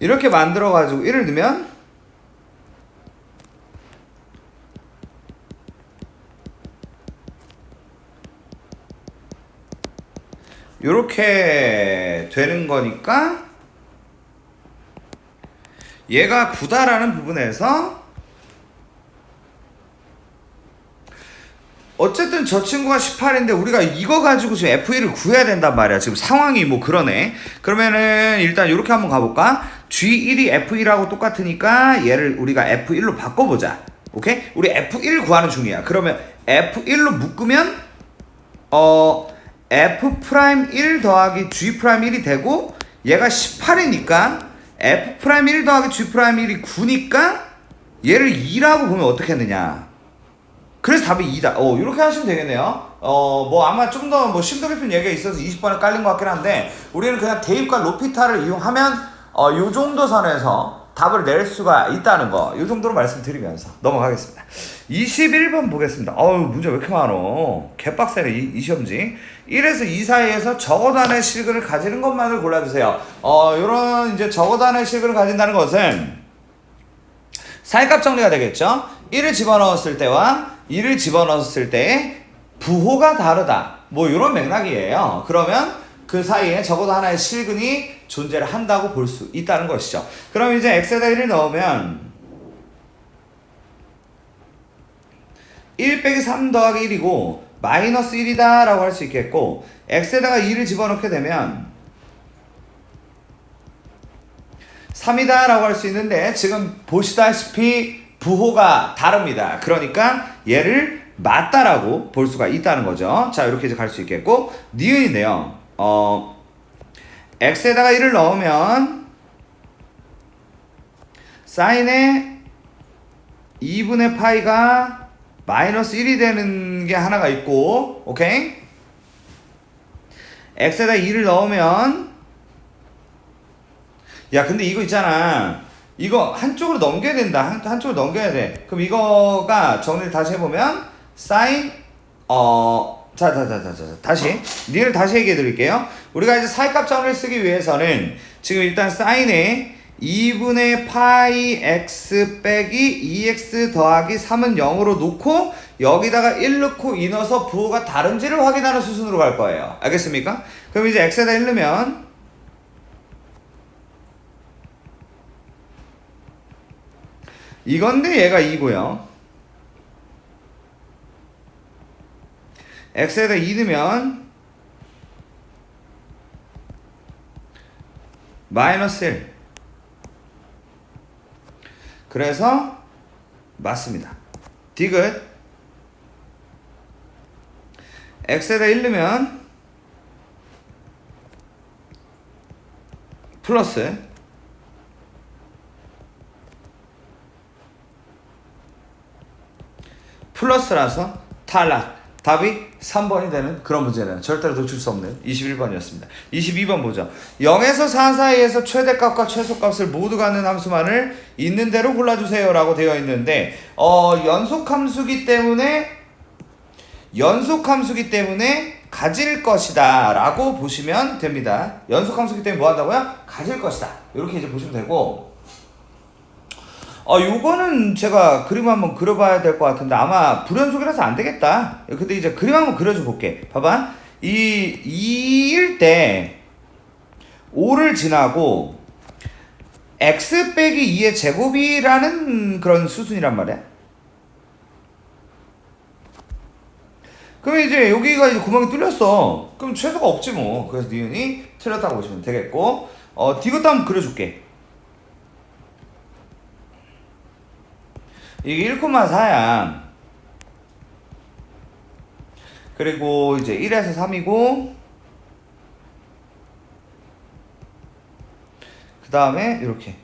이렇게 만들어 가지고 1을 넣으면 요렇게 되는 거니까 얘가 9다라는 부분에서 어쨌든 저 친구가 18인데 우리가 이거 가지고 지금 F1을 구해야 된단 말이야. 지금 상황이 뭐 그러네. 그러면은 일단 이렇게 한번 가볼까? G1이 F1하고 똑같으니까 얘를 우리가 F1로 바꿔보자. 오케이? 우리 F1 구하는 중이야. 그러면 F1로 묶으면 F'1 더하기 G'1이 되고 얘가 18이니까 F'1 더하기 G'1이 9니까 얘를 2라고 보면 어떻게 했느냐. 그래서 답이 2다. 이렇게 하시면 되겠네요. 뭐 아마 좀 더 뭐 심도 깊은 얘기가 있어서 20번에 깔린 것 같긴 한데 우리는 그냥 대입과 로피탈을 이용하면 요 정도 선에서 답을 낼 수가 있다는 거, 요 정도로 말씀드리면서 넘어가겠습니다. 21번 보겠습니다. 문제 왜 이렇게 많어? 개빡세네 이 시험지. 1에서 2 사이에서 적어단의 실근을 가지는 것만을 골라주세요. 요런 이제 적어단의 실근을 가진다는 것은 사이값 정리가 되겠죠? 1을 집어넣었을 때와 2를 집어넣었을 때의 부호가 다르다. 뭐 이런 맥락이에요. 그러면 그 사이에 적어도 하나의 실근이 존재를 한다고 볼 수 있다는 것이죠. 그럼 이제 x에다 1을 넣으면 1 빼기 3 더하기 1이고 마이너스 1이다 라고 할 수 있겠고, x에다가 2를 집어넣게 되면 3이다 라고 할 수 있는데, 지금 보시다시피 부호가 다릅니다. 그러니까 얘를 맞다라고 볼 수가 있다는 거죠. 자, 이렇게 이제 갈 수 있겠고, 니은인데요. x에다가 1을 넣으면 사인의 2분의 파이가 마이너스 1이 되는 게 하나가 있고, 오케이? x에다 2를 넣으면, 야 근데 이거 있잖아, 이거 한쪽으로 넘겨야 된다. 한쪽으로 넘겨야 돼. 그럼 이거가 정리를 다시 해보면 사인 다시 니를 다시 얘기해 드릴게요. 우리가 이제 사이값 정리를 쓰기 위해서는 지금 일단 사인에 2분의 파이 x 빼기 2x 더하기 3은 0으로 놓고 여기다가 1 넣고 2 넣어서 부호가 다른지를 확인하는 수순으로 갈 거예요. 알겠습니까? 그럼 이제 x에다 1 넣으면 이건데 얘가 2고요. x에다 2 넣으면 마이너스 1. 그래서 맞습니다. 디귿. x에다 1 넣으면 플러스 플러스라서 탈락. 답이 3번이 되는 그런 문제는 절대로 놓칠 수 없는 21번이었습니다. 22번 보죠. 0에서 4 사이에서 최대값과 최소값을 모두 갖는 함수만을 있는 대로 골라주세요 라고 되어 있는데, 연속함수기 때문에 가질 것이다 라고 보시면 됩니다. 연속함수기 때문에 뭐 한다고요? 가질 것이다. 이렇게 이제 보시면 되고, 요거는 제가 그림 한번 그려봐야 될 것 같은데 아마 불연속이라서 안 되겠다. 근데 이제 그림 한번 그려줘 볼게. 봐봐. 이 2일 때 5를 지나고 x 빼기 2의 제곱이라는 그런 수순이란 말이야. 그럼 이제 여기가 이제 구멍이 뚫렸어. 그럼 최소가 없지 뭐. 그래서 니은이 틀렸다고 보시면 되겠고, 디귿도 한번 그려줄게. 이게 1,4야. 그리고 이제 1에서 3이고, 그 다음에 이렇게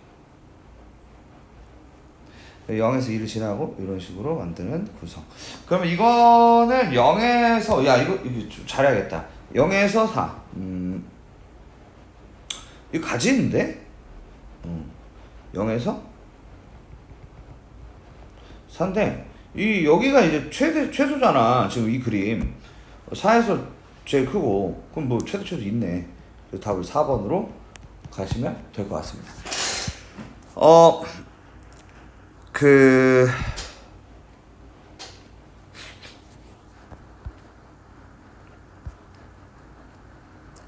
0에서 2를 지나고 이런 식으로 만드는 구성. 그러면 이거는 0에서, 야 이거 좀 잘해야겠다. 0에서 4. 이거 가지는데? 0에서 4인데, 이 여기가 이제 최소잖아. 지금 이 그림 4에서 제일 크고, 그럼 뭐 최소 있네. 그래서 답을 4번으로 가시면 될 것 같습니다.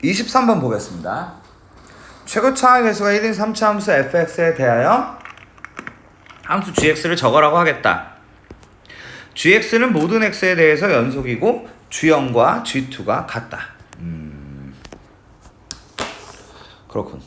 23번 보겠습니다. 최고차의 개수가 1인 3차 함수 fx에 대하여 함수 gx를 적어라고 하겠다. gx는 모든 x에 대해서 연속이고 g0과 g2가 같다. 그렇군.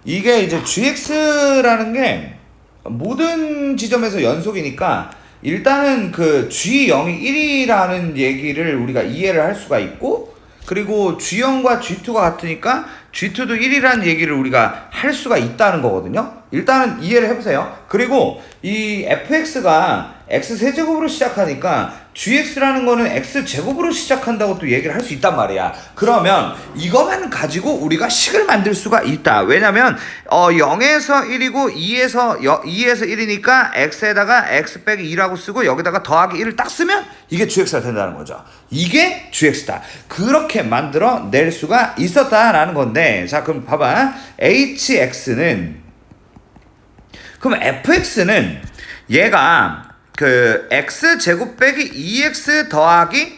이게 이제 gx라는 게 모든 지점에서 연속이니까 일단은 그 g0이 1이라는 얘기를 우리가 이해를 할 수가 있고, 그리고 g0과 g2가 같으니까 g2도 1이라는 얘기를 우리가 할 수가 있다는 거거든요. 일단은 이해를 해보세요. 그리고 이 fx가 x세제곱으로 시작하니까 gx라는 거는 x제곱으로 시작한다고 또 얘기를 할 수 있단 말이야. 그러면 이것만 가지고 우리가 식을 만들 수가 있다. 왜냐면 0에서 1이고 2에서 1이니까 x에다가 x 빼기 2라고 쓰고 여기다가 더하기 1을 딱 쓰면 이게 gx가 된다는 거죠. 이게 gx다. 그렇게 만들어 낼 수가 있었다라는 건데, 자 그럼 봐봐. hx는, 그럼 fx는 얘가 그 x제곱 빼기 2x 더하기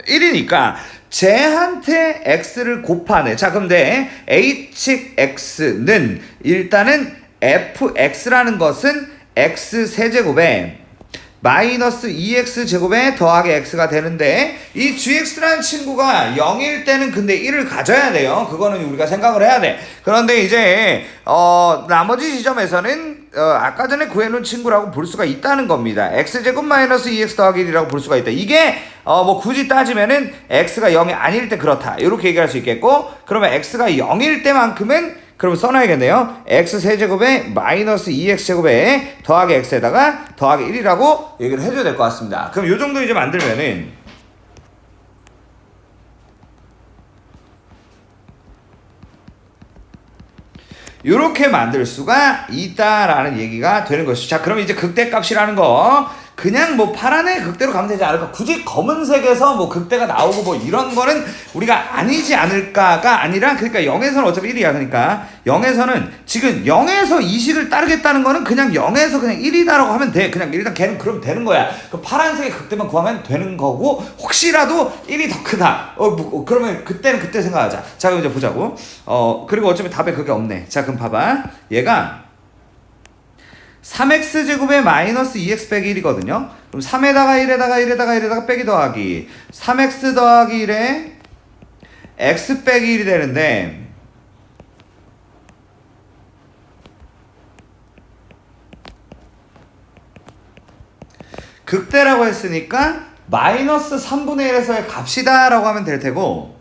1이니까 쟤한테 x를 곱하네. 자 근데 hx는 일단은 fx라는 것은 x 세제곱에 마이너스 2x 제곱에 더하기 x가 되는데 이 gx라는 친구가 0일 때는 근데 1을 가져야 돼요. 그거는 우리가 생각을 해야 돼. 그런데 이제 나머지 지점에서는 아까 전에 구해놓은 친구라고 볼 수가 있다는 겁니다. x제곱 마이너스 2x 더하기 1이라고 볼 수가 있다. 이게 뭐 굳이 따지면은 x가 0이 아닐 때 그렇다. 이렇게 얘기할 수 있겠고, 그러면 x가 0일 때만큼은 그럼 써놔야겠네요. x 세제곱에 마이너스 2x 제곱에 더하기 x에다가 더하기 1이라고 얘기를 해줘야 될 것 같습니다. 그럼 요 정도 이제 만들면은 요렇게 만들 수가 있다라는 얘기가 되는 것이죠. 자, 그럼 이제 극대값이라는 거 그냥 뭐 파란의 극대로 가면 되지 않을까? 굳이 검은색에서 뭐 극대가 나오고 뭐 이런 거는 우리가 아니지 않을까가 아니라, 그러니까 0에서는 어차피 1이야. 그러니까 0에서는 지금 0에서 이식을 따르겠다는 거는 그냥 0에서 그냥 1이다라고 하면 돼. 그냥 일단 걔는 그럼 되는 거야. 그 파란색의 극대만 구하면 되는 거고, 혹시라도 1이 더 크다. 그러면 그때는 그때 생각하자. 자, 그럼 이제 보자고. 그리고 어차피 답에 그게 없네. 자, 그럼 봐봐. 얘가 3x제곱에 마이너스 2x 빼기 1이거든요. 그럼 3에다가 1에다가 빼기 더하기 3x 더하기 1에 x 빼기 1이 되는데, 극대라고 했으니까 마이너스 3분의 1에서의 값이다 라고 하면 될 테고,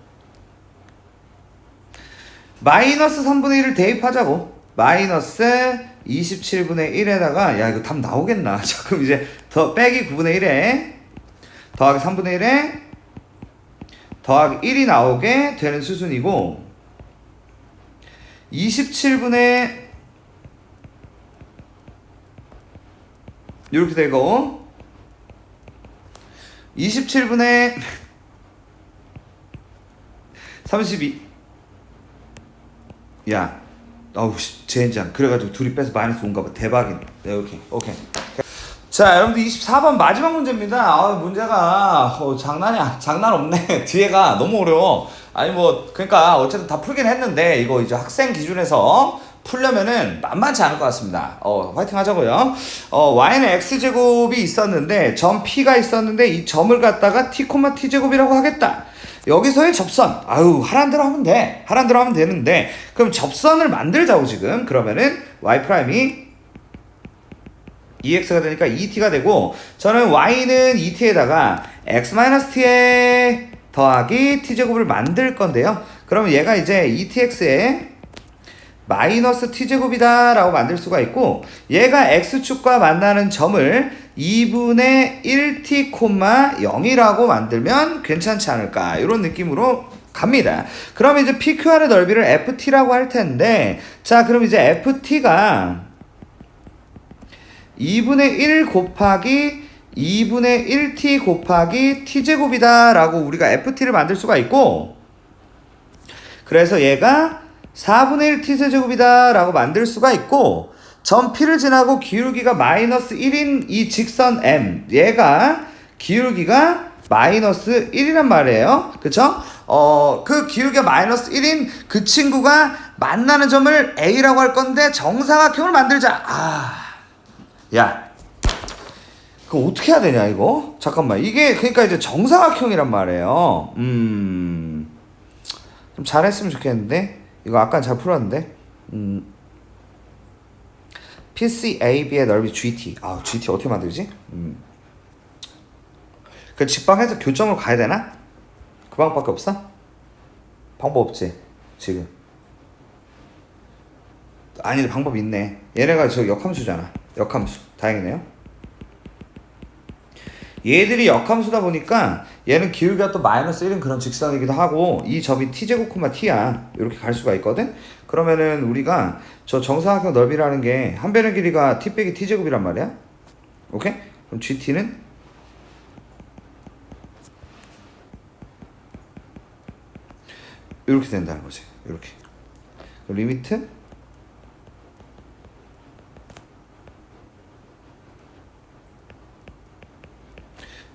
마이너스 3분의 1을 대입하자고. 마이너스 27분의 1에다가, 야, 이거 답 나오겠나? 자, 그럼 이제 더 빼기 9분의 1에 더하기 3분의 1에 더하기 1이 나오게 되는 수순이고, 27분의 이렇게 되고, 27분의 32. 야, 어우, 젠장. 그래가지고 둘이 빼서 마이너스 5인가 봐. 대박이네. 네, 오케이. 자, 여러분들 24번 마지막 문제입니다. 문제가 장난 없네. 뒤에가 너무 어려워. 아니 뭐 그러니까 어쨌든 다 풀긴 했는데, 이거 이제 학생 기준에서 풀려면은 만만치 않을 것 같습니다. 화이팅 하자고요. y는 x제곱이 있었는데 점 p가 있었는데 이 점을 갖다가 t, t제곱이라고 하겠다. 여기서의 접선, 하라는 대로 하면 돼. 하라는 대로 하면 되는데, 그럼 접선을 만들자고 지금. 그러면은 y''이 2x가 되니까 2t가 되고, 저는 y는 2t에다가 x-t에 더하기 t제곱을 만들 건데요. 그러면 얘가 이제 2tx에 마이너스 t제곱이다 라고 만들 수가 있고, 얘가 x축과 만나는 점을 2분의 1t, 0이라고 만들면 괜찮지 않을까, 이런 느낌으로 갑니다. 그러면 이제 PQR의 넓이를 FT라고 할 텐데, 자, 그럼 이제 FT가 2분의 1 곱하기 2분의 1t 곱하기 t제곱이다 라고 우리가 FT를 만들 수가 있고, 그래서 얘가 4분의 1t 세제곱이다 라고 만들 수가 있고, 점 P를 지나고 기울기가 마이너스 1인 이 직선 M, 얘가 기울기가 마이너스 1이란 말이에요. 그쵸? 그 기울기가 마이너스 1인 그 친구가 만나는 점을 A라고 할 건데 정사각형을 만들자. 야, 그거 어떻게 해야 되냐 이거? 잠깐만, 이게 그러니까 이제 정사각형이란 말이에요. 좀 잘했으면 좋겠는데, 이거 아까 잘 풀었는데. PCAB의 넓이 GT. GT 어떻게 만들지? 그 직방해서 교점으로 가야 되나? 그 방법밖에 없어? 방법 없지 지금. 아니, 방법 있네. 얘네가 저 역함수잖아. 역함수. 다행이네요. 얘들이 역함수다 보니까 얘는 기울기가 또 마이너스 1인 그런 직선이기도 하고, 이 점이 t제곱 t야 이렇게 갈 수가 있거든. 그러면은 우리가 저 정사각형 넓이라는 게 한 변의 길이가 t 빼기 t제곱이란 말이야. 오케이? 그럼 gt는 이렇게 된다는 거지. 이렇게 리미트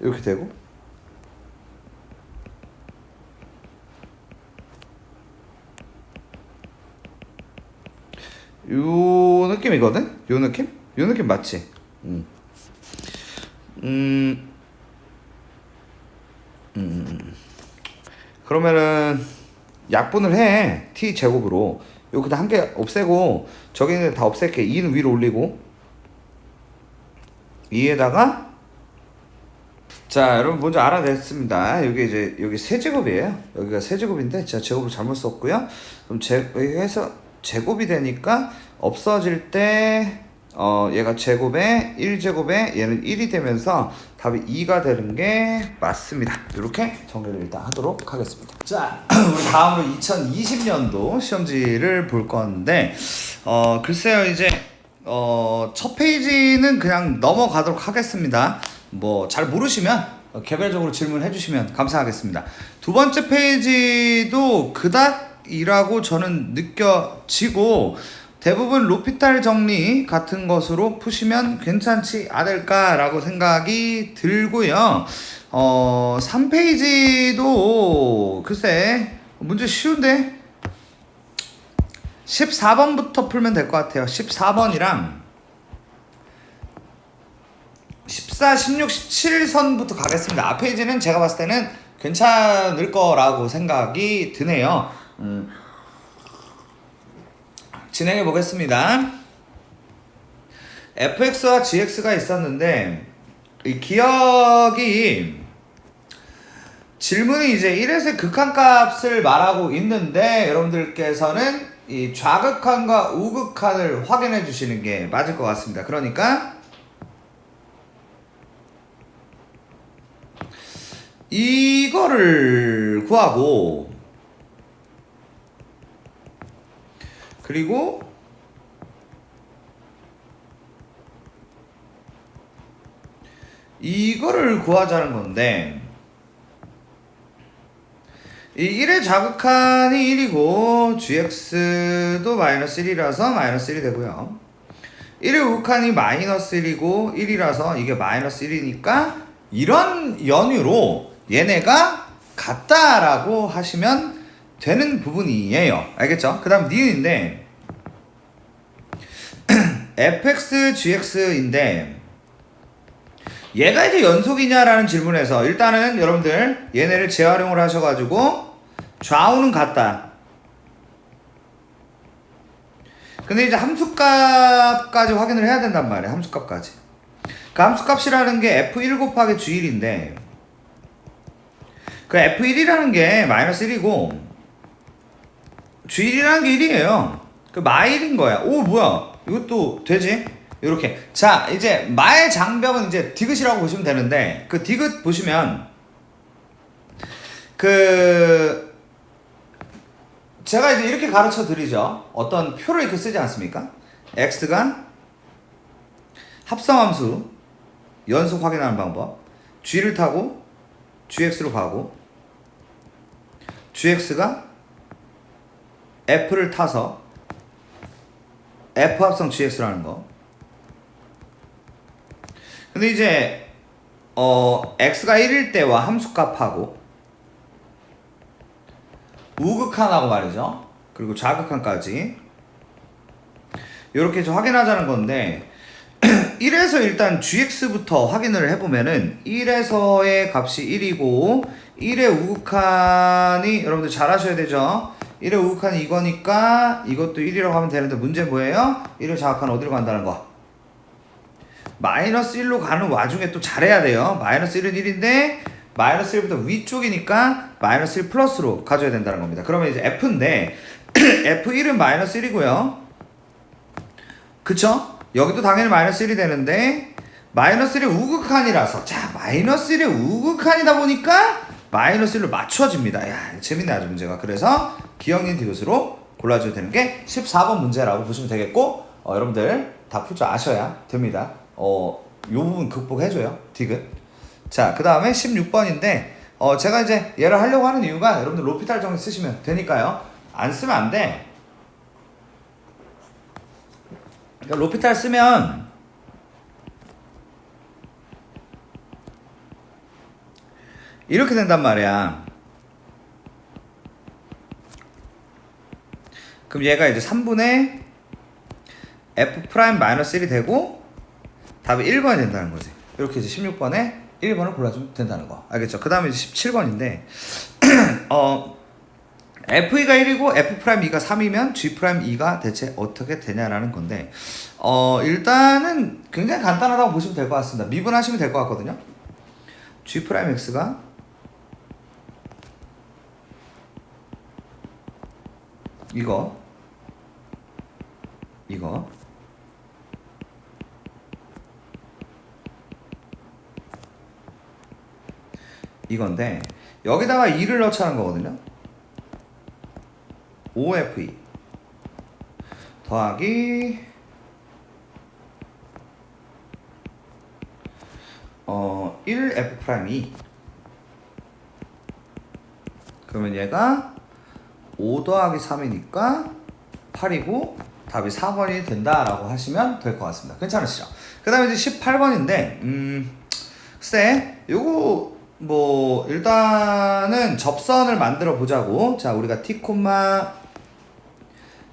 이렇게 되고, 요 느낌이거든? 요 느낌? 요 느낌 맞지? 그러면은 약분을 해. t 제곱으로. 여기다 한 개 없애고 저기는 다 없앨게. 2는 위로 올리고 2에다가 자 여러분 먼저 알아냈습니다. 여기 이제 여기 세제곱이에요. 여기가 세제곱인데 제가 제곱을 잘못 썼고요. 그럼 해서 제곱이 되니까 없어질 때 얘가 제곱에 1제곱에 얘는 1이 되면서 답이 2가 되는 게 맞습니다. 이렇게 정리를 일단 하도록 하겠습니다. 자 우리 다음으로 2020년도 시험지를 볼 건데 글쎄요 이제 첫 페이지는 그냥 넘어가도록 하겠습니다. 뭐 잘 모르시면 개별적으로 질문해 주시면 감사하겠습니다. 두 번째 페이지도 그닥이라고 저는 느껴지고 대부분 로피탈 정리 같은 것으로 푸시면 괜찮지 않을까라고 생각이 들고요. 3페이지도 글쎄 문제 쉬운데 14번부터 풀면 될 것 같아요. 14번이랑 14, 16, 17선부터 가겠습니다. 앞 페이지는 제가 봤을 때는 괜찮을 거라고 생각이 드네요. 진행해 보겠습니다. fx와 gx가 있었는데 이 기억이 질문이 이제 1에서 극한값을 말하고 있는데 여러분들께서는 이 좌극한과 우극한을 확인해 주시는 게 맞을 것 같습니다. 그러니까 이거를 구하고 그리고 이거를 구하자는 건데 이 1의 좌극한이 1이고 gx도 마이너스 1이라서 마이너스 1이 되고요. 1의 우극한이 마이너스 1이고 1이라서 이게 마이너스 1이니까 이런 연유로 얘네가 같다라고 하시면 되는 부분이에요. 알겠죠? 그 다음 니은인데 fx, gx인데 얘가 이제 연속이냐라는 질문에서 일단은 여러분들 얘네를 재활용을 하셔가지고 좌우는 같다. 근데 이제 함수값까지 확인을 해야 된단 말이야. 함수값까지. 그 함수값이라는 게 f1 곱하기 g1인데 그 f1이라는 게 마이너스 1이고 g1이라는 게 1이에요. 그 마1인 거야. 오 뭐야 이것도 되지? 이렇게. 자 이제 마의 장벽은 이제 디귿이라고 보시면 되는데 그 디귿 보시면 그 제가 이제 이렇게 가르쳐 드리죠. 어떤 표를 이렇게 쓰지 않습니까? x가 합성함수 연속 확인하는 방법 g를 타고 gx로 가고 gx가 f를 타서 f 합성 gx라는 거. 근데 이제 x가 1일 때와 함수값하고 우극한하고 말이죠. 그리고 좌극한까지 이렇게 좀 확인하자는 건데 1에서 일단 gx부터 확인을 해보면은 1에서의 값이 1이고 1의 우극한이 여러분들 잘 하셔야 되죠. 1의 우극한이 이거니까 이것도 1이라고 하면 되는데 문제 뭐예요? 1의 좌극한 어디로 간다는 거? 마이너스 1로 가는 와중에 또 잘해야 돼요. 마이너스 1은 1인데 마이너스 1보다 위쪽이니까 마이너스 1 플러스로 가져야 된다는 겁니다. 그러면 이제 f인데 f1은 마이너스 1이고요. 그쵸? 여기도 당연히 마이너스 1이 되는데 마이너스 1의 우극한이라서 자 마이너스 1의 우극한이다 보니까 마이너스 1로 맞춰집니다. 야 재밌네 아주 문제가. 그래서 기억인 디귿으로 골라줘야 되는 게 14번 문제라고 보시면 되겠고 여러분들 다 풀 줄 아셔야 됩니다. 요 부분 극복해줘요 디귿. 자 그 다음에 16번인데 제가 이제 얘를 하려고 하는 이유가 여러분들 로피탈 정리 쓰시면 되니까요. 안 쓰면 안 돼. 그러니까 로피탈 쓰면 이렇게 된단 말이야. 그럼 얘가 이제 3분의 f 프라임 마이너스 1이 되고 답이 1번이 된다는 거지. 이렇게 이제 16번에 1번을 골라주면 된다는 거. 알겠죠? 그 다음에 이제 17번인데, F2가 1이고 F'2가 3이면 G'2가 대체 어떻게 되냐라는 건데, 일단은 굉장히 간단하다고 보시면 될 것 같습니다. 미분하시면 될 것 같거든요. G'X가 이거 이건데 여기다가 2를 넣자는 거거든요. OF2 더하기 1F'2 그러면 얘가 5 더하기 3이니까 8이고 답이 4번이 된다라고 하시면 될 것 같습니다. 괜찮으시죠? 그 다음에 이제 18번인데 글쎄 요거 뭐 일단은 접선을 만들어 보자고. 자, 우리가 t,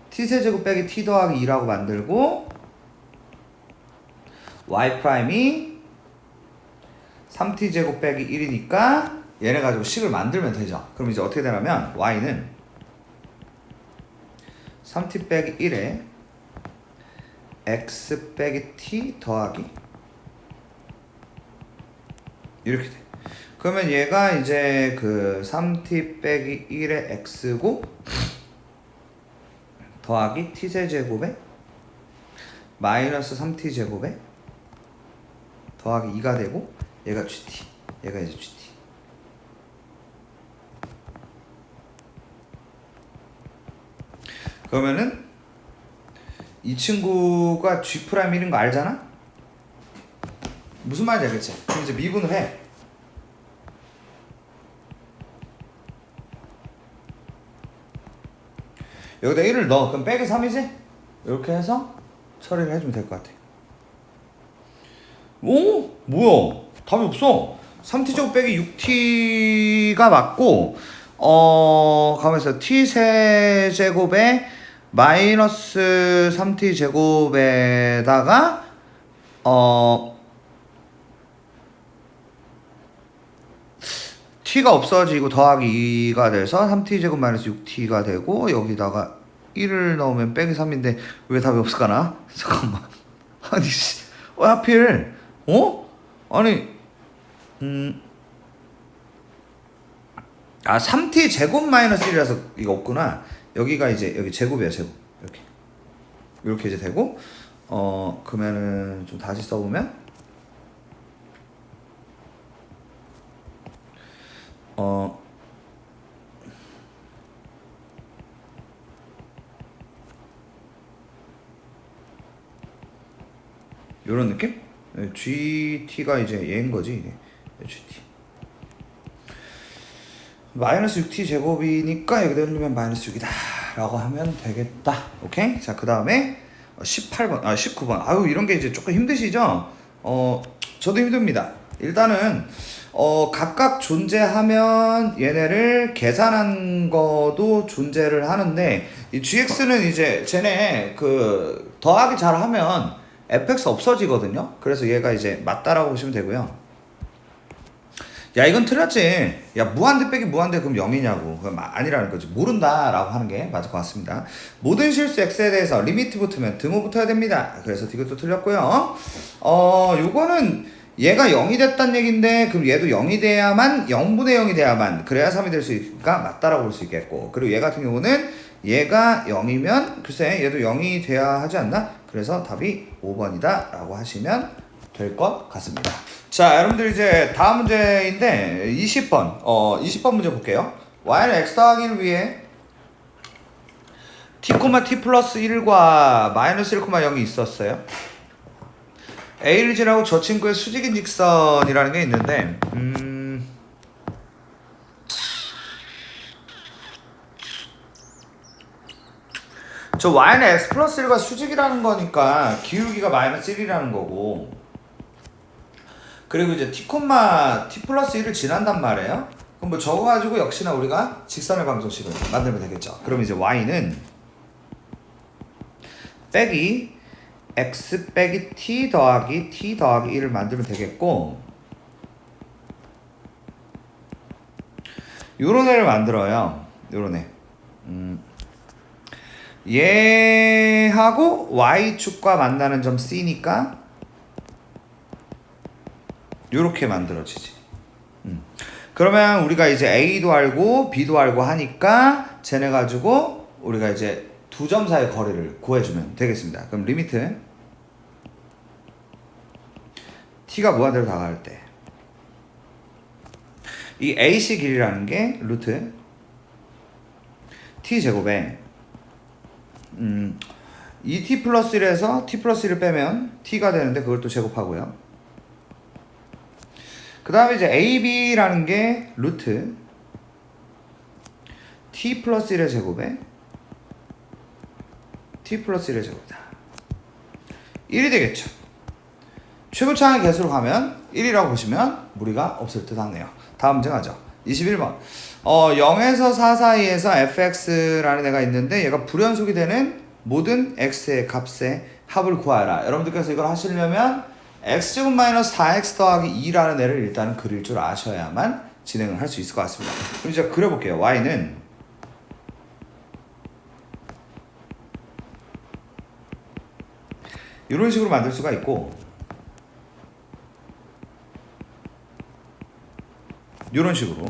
t세제곱 빼기 t 더하기 2라고 만들고 y''이 3t제곱 빼기 1이니까 얘네 가지고 식을 만들면 되죠. 그럼 이제 어떻게 되냐면 y는 3t 빼기 1에 x 빼기 t 더하기 이렇게 돼. 그러면 얘가 이제 그 3t 빼기 1의 x고 더하기 t세제곱에 마이너스 3t 제곱에 더하기 2가 되고 얘가 gt, 얘가 이제 gt. 그러면은 이 친구가 G'1인 거 알잖아? 무슨 말인지 알겠지? 그럼 이제 미분을 해. 여기다 1을 넣어. 그럼 빼기 3이지? 이렇게 해서 처리를 해주면 될 것 같아. 오? 뭐야? 답이 없어. 3t제곱 빼기 6t가 맞고 가만있어. t세제곱에 마이너스 3t제곱에다가 t가 없어지고 더하기 2가 돼서 3t제곱 마이너스 6t가 되고 여기다가 1을 넣으면 빼기 3인데 왜 답이 없을까나? 잠깐만. 아니 씨. 왜 하필? 아니 3t제곱 마이너스 1이라서 이거 없구나. 여기가 이제 여기 제곱이야, 제곱. 이렇게 이제 되고 그러면은 좀 다시 써보면 요런 느낌? GT가 이제 얘인 거지, 이게. GT. 마이너스 6t 제곱이니까 여기다 넣으면 마이너스 6이다 라고 하면 되겠다. 오케이? 자, 그 다음에 18번, 19번. 아유, 이런 게 이제 조금 힘드시죠? 저도 힘듭니다. 일단은 각각 존재하면 얘네를 계산한 거도 존재를 하는데 이 gx는 이제 쟤네 그 더하기 잘하면 fx 없어지거든요. 그래서 얘가 이제 맞다라고 보시면 되고요. 야, 이건 틀렸지. 야, 무한대 빼기 무한대 그럼 0이냐고. 그럼 아니라는 거지. 모른다라고 하는 게 맞을 것 같습니다. 모든 실수 x에 대해서 리미트 붙으면 등호 붙어야 됩니다. 그래서 이것도 틀렸고요. 요거는 얘가 0이 됐단 얘긴데 그럼 얘도 0이 돼야만 0분의 0이 돼야만 그래야 3이 될 수 있으니까 맞다라고 볼 수 있겠고, 그리고 얘 같은 경우는 얘가 0이면 글쎄 얘도 0이 돼야 하지 않나? 그래서 답이 5번이다 라고 하시면 될 것 같습니다. 자, 여러분들 이제 다음 문제인데 20번 20번 문제 볼게요. y는 x 더하기를 위해 t, t 플러스 1과 마이너스 1,0이 있었어요. A를 지나고 저 친구의 수직인 직선이라는 게 있는데 저 y는 x 플러스 1과 수직이라는 거니까 기울기가 마이너스 1이라는 거고, 그리고 이제 t, t 플러스 1을 지난단 말이에요. 그럼 뭐 저거 가지고 역시나 우리가 직선의 방정식을 만들면 되겠죠. 그럼 이제 y는 빼기 x 빼기 t 더하기 1을 만들면 되겠고, 요런 애를 만들어요. 요런 애. 얘하고 y축과 만나는 점 C니까 요렇게 만들어지지. 그러면 우리가 이제 A도 알고 B도 알고 하니까 쟤네 가지고 우리가 이제 두 점 사이의 거리를 구해주면 되겠습니다. 그럼 리미트 t가 무한대로 다가갈 때 이 AC 길이라는 게 루트 t 제곱에 이 t 플러스 1에서 t 플러스 1을 빼면 t가 되는데 그걸 또 제곱하고요. 그 다음에 이제 AB라는 게 루트 t 플러스 1의 제곱에 t 플러스 1의 제곱이다. 1이 되겠죠. 최고차항의 개수로 가면 1이라고 보시면 무리가 없을 듯 하네요. 다음 문제 가죠. 21번. 0에서 4 사이에서 fx라는 애가 있는데 얘가 불연속이 되는 모든 x의 값의 합을 구하라. 여러분들께서 이걸 하시려면 x제곱 마이너스 4x 더하기 2라는 애를 일단 그릴 줄 아셔야만 진행을 할 수 있을 것 같습니다. 그럼 이제 그려볼게요. y는 이런 식으로 만들 수가 있고, 이런 식으로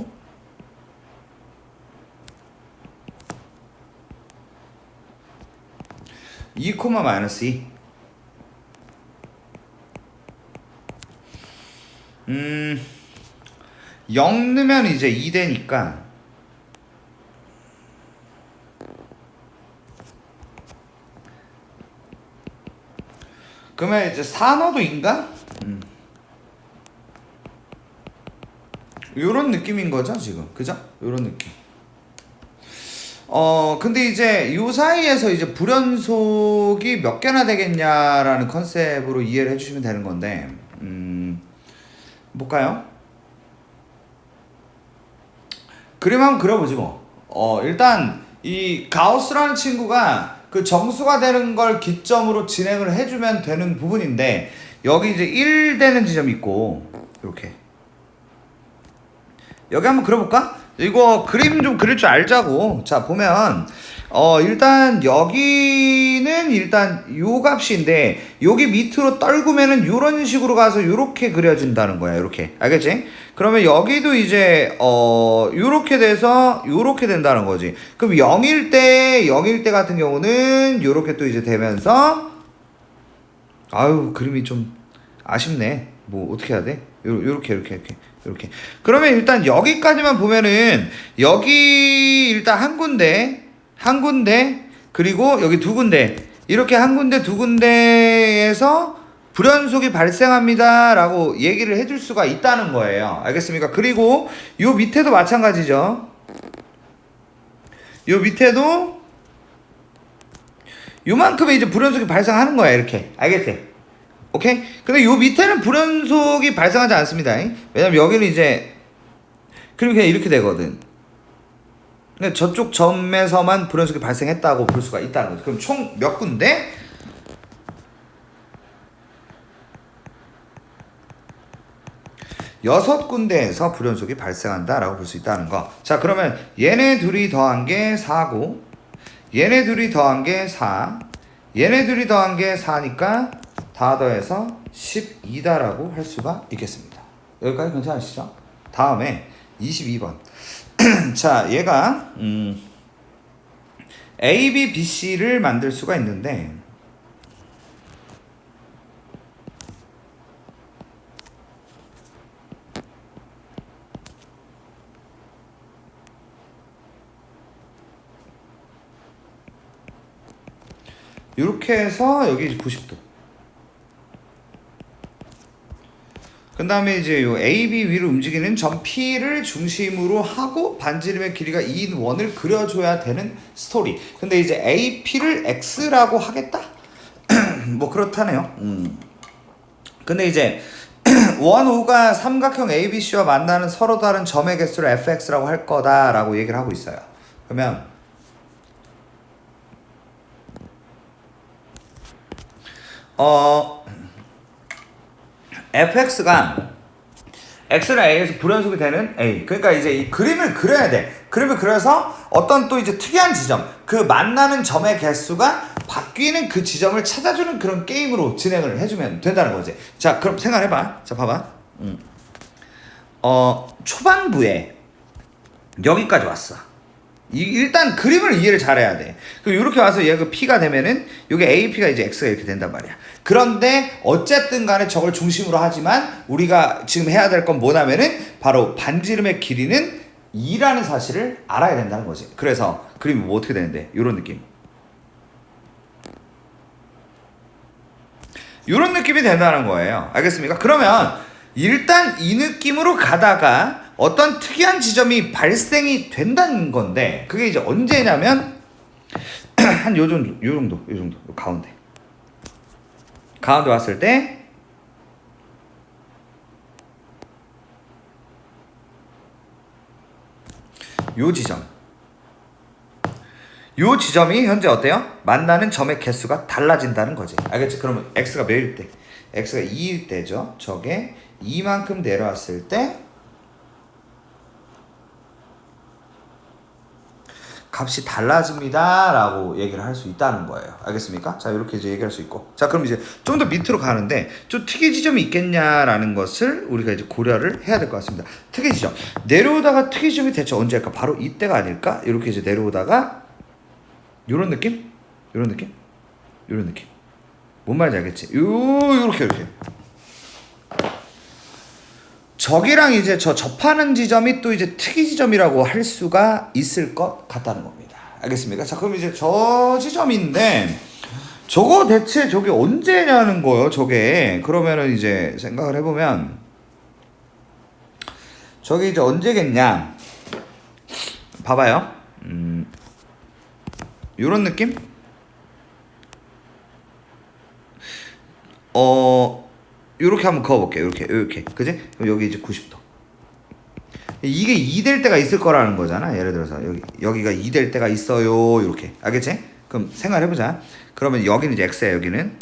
2, 마이너스 2. 0 넣으면 이제 2 되니까 그러면 이제 4 넣어도 2인가? 요런 느낌인 거죠, 지금. 그죠? 요런 느낌. 근데 이제 요 사이에서 이제 불연속이 몇 개나 되겠냐라는 컨셉으로 이해를 해주시면 되는 건데, 볼까요? 그림 한번 그려보지 뭐. 일단 이 가우스라는 친구가 그 정수가 되는 걸 기점으로 진행을 해주면 되는 부분인데, 여기 이제 1 되는 지점이 있고, 이렇게. 여기 한번 그려볼까? 이거 그림 좀 그릴 줄 알자고. 자, 보면 일단 여기는 일단 요 값인데 여기 밑으로 떨구면은 요런 식으로 가서 요렇게 그려진다는 거야. 요렇게. 알겠지? 그러면 여기도 이제 요렇게 돼서 요렇게 된다는 거지. 그럼 0일 때 같은 경우는 요렇게 또 이제 되면서, 아유, 그림이 좀 아쉽네. 뭐 어떻게 해야 돼? 요렇게. 그러면 일단 여기까지만 보면은 여기 일단 한 군데, 그리고 여기 두 군데, 이렇게 한 군데 두 군데에서 불연속이 발생합니다 라고 얘기를 해줄 수가 있다는 거예요. 알겠습니까? 그리고 요 밑에도 마찬가지죠. 요 밑에도 요만큼의 이제 불연속이 발생하는 거야. 이렇게. 알겠지? 오케이? 근데 요 밑에는 불연속이 발생하지 않습니다. 왜냐면 여기는 이제 그럼 그냥 이렇게 되거든. 그러니까 저쪽 점에서만 불연속이 발생했다고 볼 수가 있다는 거죠. 그럼 총 몇 군데? 여섯 군데에서 불연속이 발생한다라고 볼 수 있다는 거. 자, 그러면 얘네 둘이 더한 게 4고, 얘네 둘이 더한 게 4, 얘네 둘이 더한 게 4니까 다 더해서 12다라고 할 수가 있겠습니다. 여기까지 괜찮으시죠? 다음에 22번. 자, 얘가 A, B, B, C를 만들 수가 있는데, 이렇게 해서 여기 90도. 그 다음에 이제 요 AB 위로 움직이는 점 P를 중심으로 하고 반지름의 길이가 2인 원을 그려줘야 되는 스토리. 근데 이제 AP를 X라고 하겠다? 뭐 그렇다네요. 근데 이제 원, O가 삼각형 ABC와 만나는 서로 다른 점의 개수를 FX라고 할 거다라고 얘기를 하고 있어요. 그러면 어 fx가 x는 a에서 불연속이 되는 a. 그러니까 이제 이 그림을 그려야 돼. 그림을 그려서 어떤 또 이제 특이한 지점, 그 만나는 점의 개수가 바뀌는 그 지점을 찾아주는 그런 게임으로 진행을 해주면 된다는 거지. 자, 그럼 생각해봐. 자, 봐봐. 초반부에 여기까지 왔어. 일단 그림을 이해를 잘해야 돼. 그럼 이렇게 와서 얘가 P가 되면은 이게 AP가 이제 X가 이렇게 된단 말이야. 그런데 어쨌든 간에 저걸 중심으로 하지만 우리가 지금 해야 될 건 뭐냐면은 바로 반지름의 길이는 2라는 사실을 알아야 된다는 거지. 그래서 그림이 뭐 어떻게 되는데? 이런 느낌. 이런 느낌이 된다는 거예요. 알겠습니까? 그러면 일단 이 느낌으로 가다가 어떤 특이한 지점이 발생이 된다는 건데 그게 이제 언제냐면 한 요 정도 요 가운데 왔을 때 요 지점이 현재 어때요? 만나는 점의 개수가 달라진다는 거지. 알겠지? 그러면 x가 몇일 때? x가 2일 때죠. 저게 2만큼 내려왔을 때 값이 달라집니다 라고 얘기를 할 수 있다는 거예요. 알겠습니까? 자, 이렇게 이제 얘기할 수 있고. 자, 그럼 이제 좀 더 밑으로 가는데 좀 특이 지점이 있겠냐라는 것을 우리가 이제 고려를 해야 될 것 같습니다. 특이 지점. 내려오다가 특이 지점이 대체 언제 할까? 바로 이때가 아닐까? 이렇게 이제 내려오다가 요런 느낌? 요런 느낌? 요런 느낌. 뭔 말인지 알겠지? 요렇게. 저기랑 이제 저 접하는 지점이 또 이제 특이 지점이라고 할 수가 있을 것 같다는 겁니다. 알겠습니까? 자, 그럼 이제 저 지점인데 저거 대체 저게 언제냐는 거예요, 저게. 그러면은 이제 생각을 해보면 저게 이제 언제겠냐? 봐봐요. 요런 느낌? 요렇게 한번 그어볼게요. 요렇게. 그지? 그럼 여기 이제 90도. 이게 2 될 때가 있을 거라는 거잖아. 예를 들어서 여기가 2 될 때가 있어요. 이렇게. 알겠지? 그럼 생각해보자. 그러면 여기는 이제 x야. 여기는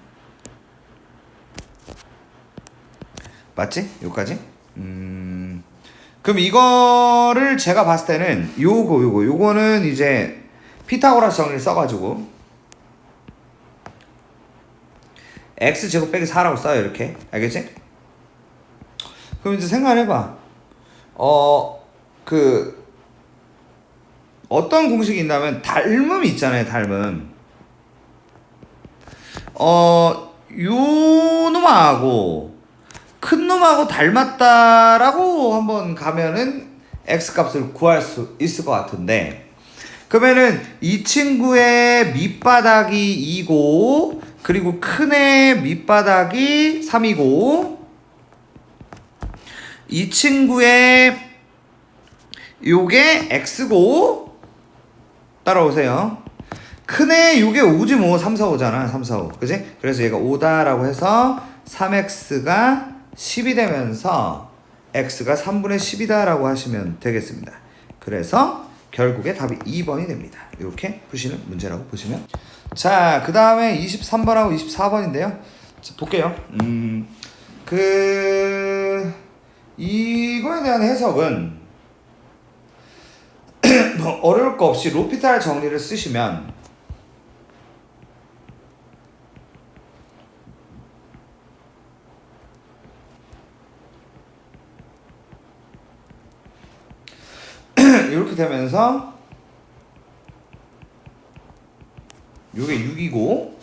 맞지? 여기까지? 그럼 이거를 제가 봤을 때는 요거는 이제 피타고라스 정리를 써가지고 x제곱 빼기 4라고 써요. 이렇게. 알겠지? 그럼 이제 생각해봐. 어떤 공식이 있냐면 닮음이 있잖아요. 닮음. 요 놈하고 큰 놈하고 닮았다라고 한번 가면은 x 값을 구할 수 있을 것 같은데 그러면은 이 친구의 밑바닥이 2고 그리고 큰 애 밑바닥이 3이고 이 친구의 요게 x고 따라오세요. 큰 애 요게 5지 뭐 3, 4, 5잖아. 3, 4, 5 그치? 그래서 얘가 5다라고 해서 3x가 10이 되면서 x가 3분의 10이다 라고 하시면 되겠습니다. 그래서 결국에 답이 2번이 됩니다. 이렇게 푸시는 문제라고 보시면. 자, 그 다음에 23번하고 24번인데요. 자, 볼게요. 이거에 대한 해석은 뭐 어려울 거 없이 로피탈 정리를 쓰시면 이렇게 되면서 요게 6이고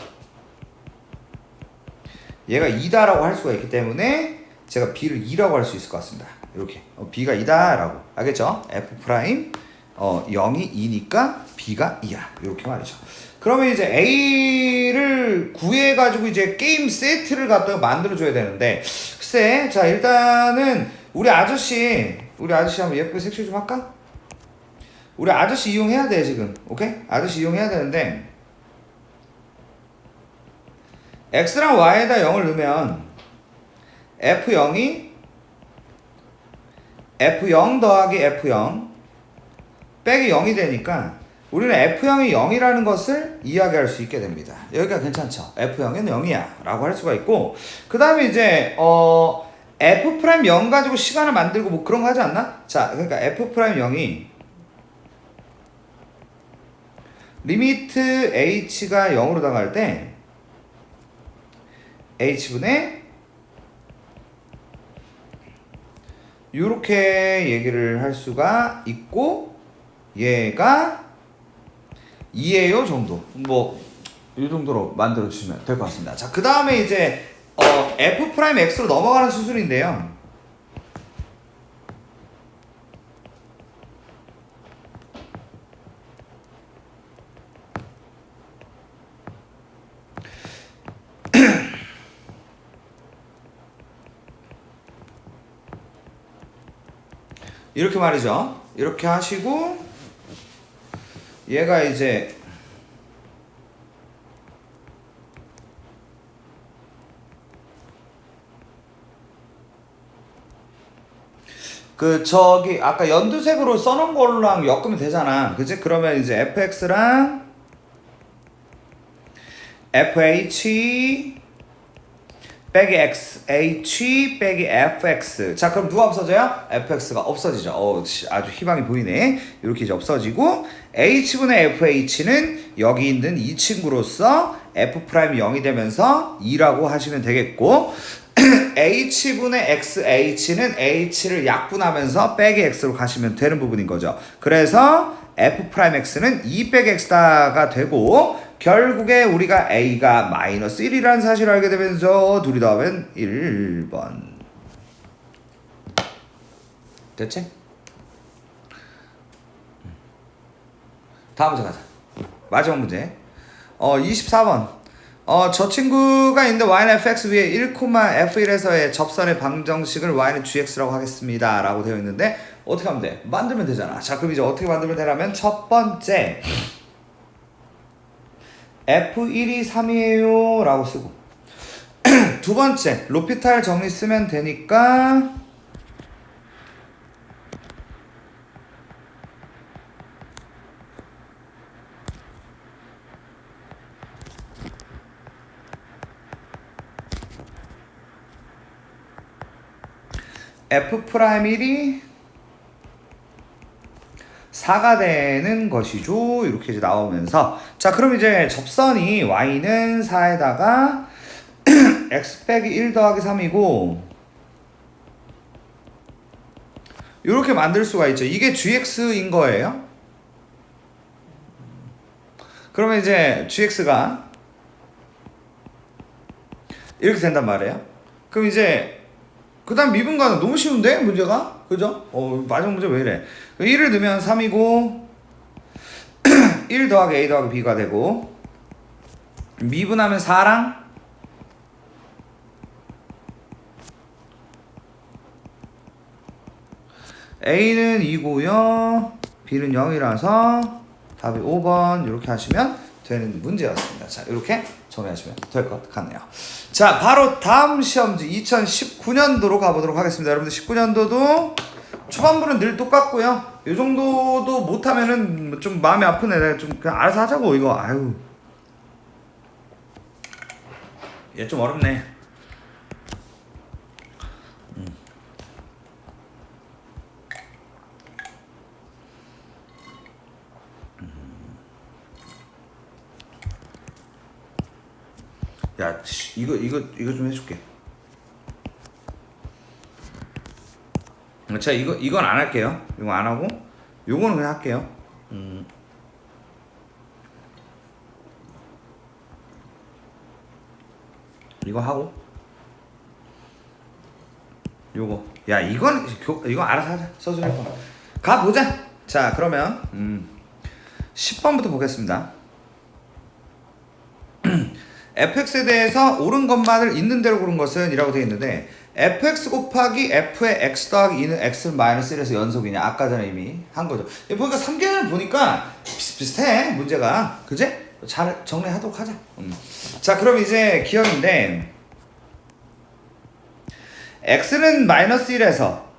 얘가 2다라고 할 수가 있기 때문에 제가 b를 2라고 할 수 있을 것 같습니다. 이렇게 b가 2다라고 알겠죠? f 프라임 0이 2니까 b가 2야. 이렇게 말이죠. 그러면 이제 a를 구해가지고 이제 게임 세트를 갖다가 만들어줘야 되는데 글쎄 자 일단은 우리 아저씨 한번 예쁘게 색칠 좀 할까? 우리 아저씨 이용해야 돼 지금. 오케이? 아저씨 이용해야 되는데 x랑 y에다 0을 넣으면 f0이 f0 더하기 f0 빼기 0이 되니까 우리는 F형이 0이라는 것을 이야기할 수 있게 됩니다. 여기가 괜찮죠? F형은 0이야 라고 할 수가 있고, 그 다음에 이제 F'0 가지고 시간을 만들고 뭐 그런 거 하지 않나? 자, 그러니까 F'0이 리미트 h가 0으로 다가갈 때 h분의 요렇게 얘기를 할 수가 있고, 얘가 2예요 정도, 뭐 이 정도로 만들어 주시면 될 것 같습니다. 자, 그 다음에 이제 F'X로 넘어가는 수술인데요. 이렇게 말이죠. 이렇게 하시고, 얘가 이제 저기 아까 연두색으로 써놓은 걸로랑 엮으면 되잖아, 그치? 그러면 이제 fx랑 fh 빼기 xh 빼기 fx. 자, 그럼 누가 없어져요? fx가 없어지죠. 아주 희망이 보이네. 이렇게 이제 없어지고, h분의 fh는 여기 있는 이 친구로서 f'0이 되면서 2라고 하시면 되겠고, h분의 xh는 h를 약분하면서 빼기 x로 가시면 되는 부분인 거죠. 그래서 f'x는 2 빼기 x가 되고, 결국에 우리가 a가 마이너스 1이라는 사실을 알게 되면서 둘이 더하면 1번. 됐지? 다음 문제 가자. 마지막 문제. 24번. 저 친구가 있는데 y는 fx 위에 1, f1에서의 접선의 방정식을 y는 gx라고 하겠습니다 라고 되어 있는데, 어떻게 하면 돼? 만들면 되잖아. 자, 그럼 이제 어떻게 만들면 되냐면, 첫 번째 f1이 3이에요 라고 쓰고, 두 번째 로피탈 정리 쓰면 되니까 f'1이 4가 되는 것이죠. 이렇게 이제 나오면서, 자, 그럼 이제 접선이 y는 4에다가 x 빼기 1 더하기 3이고, 이렇게 만들 수가 있죠. 이게 gx인 거예요. 그러면 이제 gx가 이렇게 된단 말이에요. 그럼 이제 그 다음 미분가는 너무 쉬운데 문제가? 그죠? 마지막 문제 왜 이래? 1을 넣으면 3이고 1 더하기 a 더하기 b가 되고, 미분하면 4랑 a는 2고요 b는 0이라서 답이 5번. 이렇게 하시면 되는 문제였습니다. 자, 이렇게 정리하시면 될 것 같네요. 자, 바로 다음 시험지 2019년도로 가보도록 하겠습니다. 여러분들 19년도도 초반부는 늘 똑같고요. 이 정도도 못하면은 좀 마음이 아프네. 좀 그냥 알아서 하자고 이거. 아유, 얘 좀 어렵네. 야, 이거 좀 해줄게. 자, 이건 안 할게요. 이거 안 하고, 요거는 그냥 할게요. 이거 하고, 요거. 야, 이건 알아서 하자. 서술할 거. 가보자. 자, 그러면 10번부터 보겠습니다. fx에 대해서 옳은 것만을 있는 대로 고른 것은 이라고 되어 있는데, fx 곱하기 f의 x 더하기 2는 x 마이너스 1에서 연속이냐, 아까 전에 이미 한 거죠. 보니까 3개를 보니까 비슷비슷해 문제가, 그제? 잘 정리하도록 하자. 자, 그럼 이제 기억인데, x는 마이너스 1에서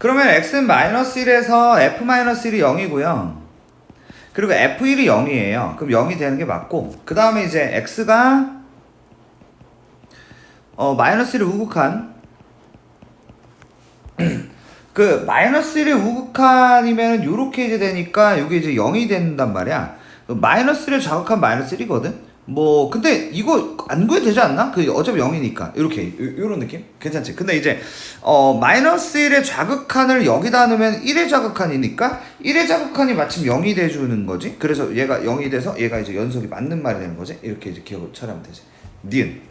그러면 x-1에서 f-1이 0이고요. 그리고 f1이 0이에요. 그럼 0이 되는 게 맞고, 그 다음에 이제 x가 마이너스 1의 우극한 그 마이너스 1의 우극한이면 요렇게 이제 되니까 이게 이제 0이 된단 말이야. 마이너스 1의 좌극한 마이너스 1이거든. 뭐 근데 이거 안 구해도 되지 않나? 그 어차피 0이니까 이렇게 요런 느낌? 괜찮지? 근데 이제 마이너스 1의 좌극한을 여기다 넣으면 1의 좌극한이니까 1의 좌극한이 마침 0이 돼주는 거지. 그래서 얘가 0이 돼서 얘가 이제 연속이 맞는 말이 되는 거지. 이렇게 이제 기억을 처리하면 되지. 니은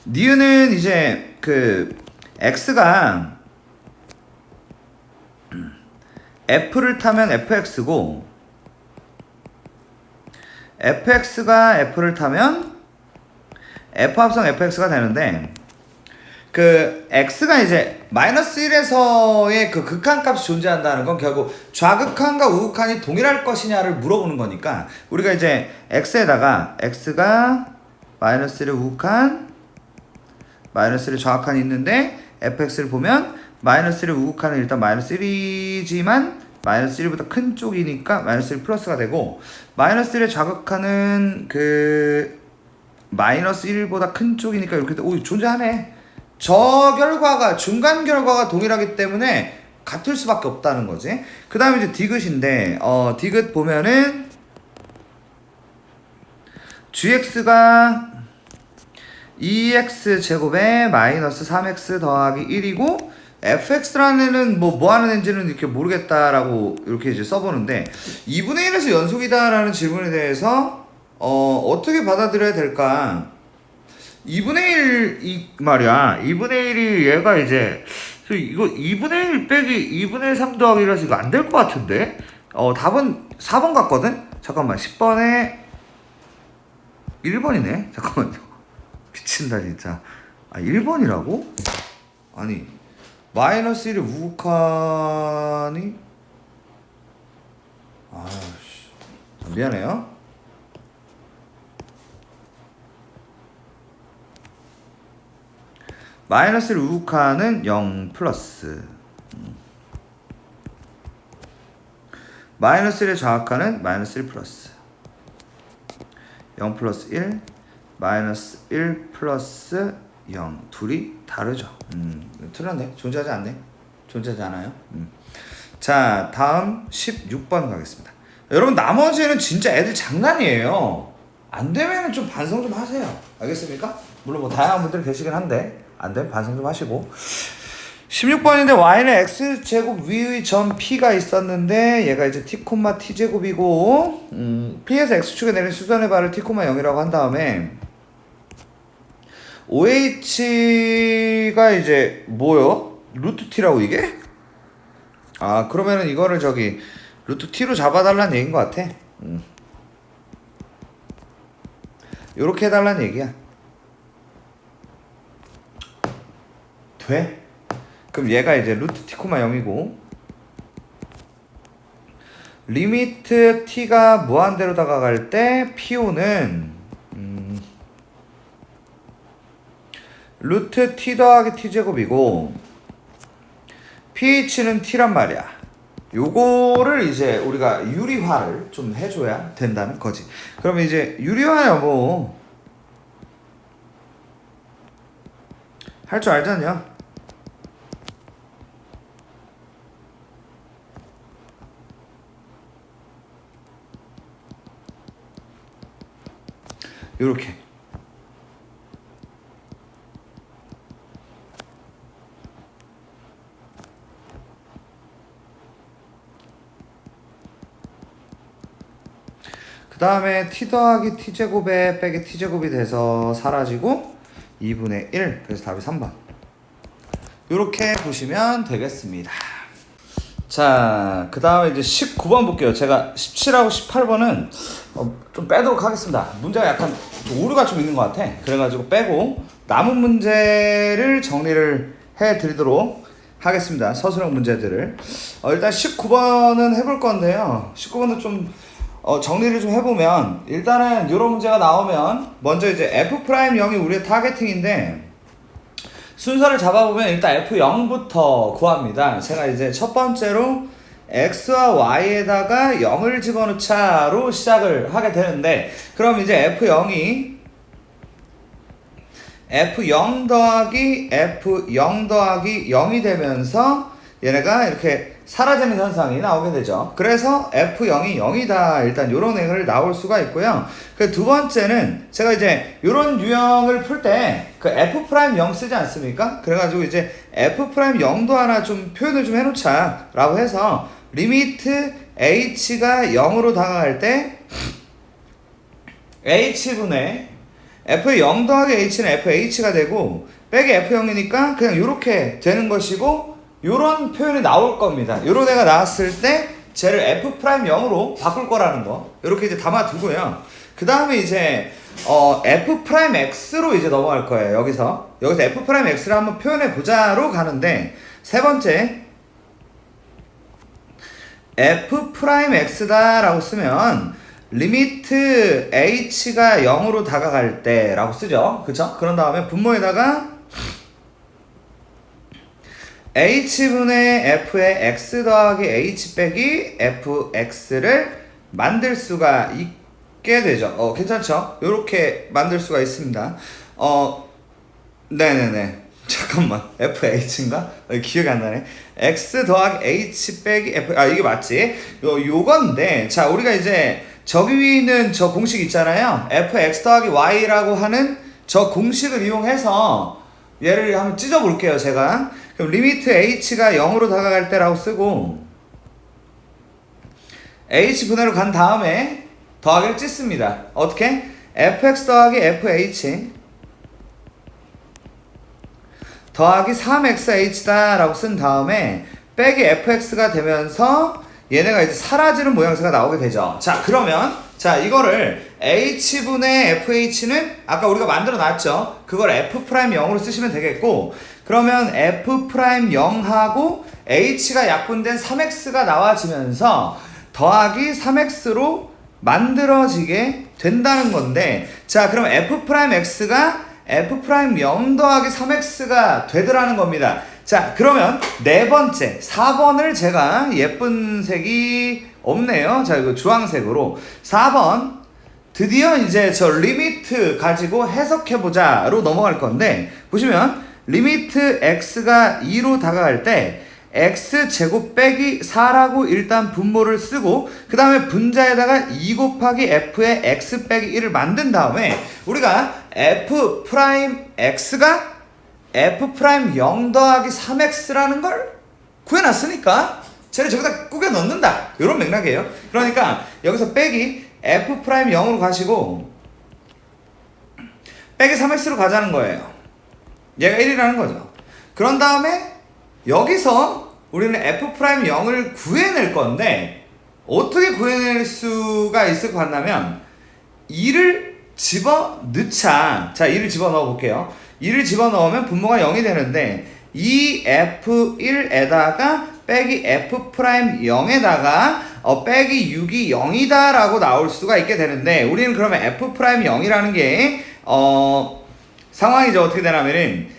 니은은 이제 그 x가 f를 타면 fx고 fx가 f를 타면 f 합성 fx가 되는데, 그 x가 이제 마이너스 1에서의 그 극한값이 존재한다는 건 결국 좌극한과 우극한이 동일할 것이냐를 물어보는 거니까, 우리가 이제 x에다가 x가 마이너스 1의 우극한 마이너스 1의 좌극한이 있는데 fx를 보면 마이너스 1의 우극한은 일단 마이너스 1이지만 마이너스 1보다 큰 쪽이니까 마이너스 1 플러스가 되고, 마이너스 1의 좌극한은 그 마이너스 1보다 큰 쪽이니까 이렇게 존재하네. 저 결과가 중간 결과가 동일하기 때문에 같을 수밖에 없다는 거지. 그 다음에 이제 디귿인데 디귿 보면은 gx가 2x 제곱에 마이너스 3x 더하기 1이고, fx라는 애는 뭐 하는 애인지는 이렇게 모르겠다라고 이렇게 이제 써보는데, 2분의 1에서 연속이다라는 질문에 대해서 어떻게 받아들여야 될까? 2분의 1 이 말이야. 2분의 1이 얘가 이제 이거 2분의 1 빼기 2분의 3 더하기라서 이거 안 될 것 같은데? 답은 4번 같거든? 잠깐만, 10번에 1번이네? 잠깐만요. 미친다 진짜. 1번이라고? 아니 마이너스 1의 우극한이 미안해요. 마이너스 1의 우극한은 0 플러스 마이너스 1의 좌극한은 마이너스 1 플러스 0 플러스 1 마이너스 1 플러스 0 둘이 다르죠. 틀렸네. 존재하지 않네. 존재하지 않아요. 자, 다음 16번 가겠습니다. 여러분 나머지는 진짜 애들 장난이에요. 안 되면 좀 반성 좀 하세요. 알겠습니까? 물론 뭐 다양한 분들이 계시긴 한데 안 되면 반성 좀 하시고. 16번인데 y는 x제곱 위의 점 p가 있었는데 얘가 이제 t, t제곱이고 p에서 x축에 내린 수선의 발을 t, 0이라고 한 다음에 OH가 이제 뭐요? 루트 T라고 이게? 그러면은 이거를 저기 루트 T로 잡아달라는 얘기인 것 같아. 요렇게 해달라는 얘기야. 돼? 그럼 얘가 이제 루트 T, 0이고 리미트 T가 무한대로 다가갈 때 PO는 루트 T 더하기 T제곱이고 pH는 T란 말이야. 요거를 이제 우리가 유리화를 좀 해줘야 된다는 거지. 그러면 이제 유리화야 뭐 할 줄 알잖냐. 요렇게 그 다음에 t 더하기 t제곱에 빼기 t제곱이 돼서 사라지고 2분의 1. 그래서 답이 3번. 이렇게 보시면 되겠습니다. 자, 그 다음에 이제 19번 볼게요. 제가 17하고 18번은 좀 빼도록 하겠습니다. 문제가 약간 오류가 좀 있는 것 같아. 그래가지고 빼고 남은 문제를 정리를 해드리도록 하겠습니다. 서술형 문제들을. 일단 19번은 해볼 건데요. 19번은 좀 정리를 좀 해보면, 일단은 이런 문제가 나오면 먼저 이제 f'0이 우리의 타겟팅인데 순서를 잡아보면 일단 F0부터 구합니다. 제가 이제 첫 번째로 X와 Y에다가 0을 집어넣자로 시작을 하게 되는데, 그럼 이제 F0 더하기 F0 더하기 0이 되면서 얘네가 이렇게 사라지는 현상이 나오게 되죠. 그래서 F0이 0이다. 일단 요런 애가 나올 수가 있고요. 그 두 번째는 제가 이제 요런 유형을 풀 때 그 F'0 쓰지 않습니까? 그래가지고 이제 F'0도 하나 좀 표현을 좀 해놓자 라고 해서 리미트 H가 0으로 다가갈 때 H분의 F의 0 더하기 H는 FH가 되고 빼기 F0이니까 그냥 요렇게 되는 것이고, 요런 표현이 나올 겁니다. 요런 애가 나왔을 때 쟤를 F'0으로 바꿀 거라는 거 요렇게 이제 담아두고요. 그 다음에 이제 F'X로 이제 넘어갈 거예요. 여기서 F'X를 한번 표현해 보자로 가는데, 세 번째 F'X다 라고 쓰면 리미트 H가 0으로 다가갈 때 라고 쓰죠. 그쵸? 그런 다음에 분모에다가 H분의 F의 X 더하기 H 빼기 FX를 만들 수가 있게 되죠. 괜찮죠? 요렇게 만들 수가 있습니다. 네네네. 잠깐만. FH인가? 기억이 안 나네. X 더하기 H 빼기 F, 이게 맞지? 요건데, 자, 우리가 이제 저기 위에 있는 저 공식 있잖아요. fx 더하기 y라고 하는 저 공식을 이용해서 얘를 한번 찢어 볼게요. 제가 그럼 리미트 h가 0으로 다가갈 때라고 쓰고 h 분해로 간 다음에 더하기를 찢습니다. 어떻게? fx 더하기 fh 더하기 3xh다 라고 쓴 다음에 빼기 fx가 되면서 얘네가 이제 사라지는 모양새가 나오게 되죠. 자, 그러면 자, 이거를 h분의 fh는 아까 우리가 만들어 놨죠. 그걸 f'0으로 쓰시면 되겠고, 그러면 f'0하고 h가 약분된 3x가 나와지면서 더하기 3x로 만들어지게 된다는 건데, 자, 그럼 f'x가 f'0 더하기 3x가 되더라는 겁니다. 자, 그러면 네 번째 4번을 제가 예쁜 색이 없네요. 자, 이거 주황색으로 4번 드디어 이제 저 리미트 가지고 해석해보자로 넘어갈 건데, 보시면 리미트 x가 2로 다가갈 때 x제곱 빼기 4라고 일단 분모를 쓰고, 그 다음에 분자에다가 2 곱하기 f의 x 빼기 1을 만든 다음에 우리가 f'x가 f'0 더하기 3x라는 걸 구해놨으니까 쟤를 저기다 꾸겨 넣는다, 이런 맥락이에요. 그러니까 여기서 빼기 f'0으로 가시고 빼기 3x로 가자는 거예요. 얘가 1이라는 거죠. 그런 다음에 여기서 우리는 f'0을 구해낼 건데, 어떻게 구해낼 수가 있을 것 같냐면 2를 집어넣자. 자, 2를 집어넣어 볼게요. 2를 집어넣으면 분모가 0이 되는데, 이 f1에다가 빼기 f'0에다가 빼기 6이 0이다 라고 나올 수가 있게 되는데, 우리는 그러면 f'0이라는 게 상황이죠. 어떻게 되냐면은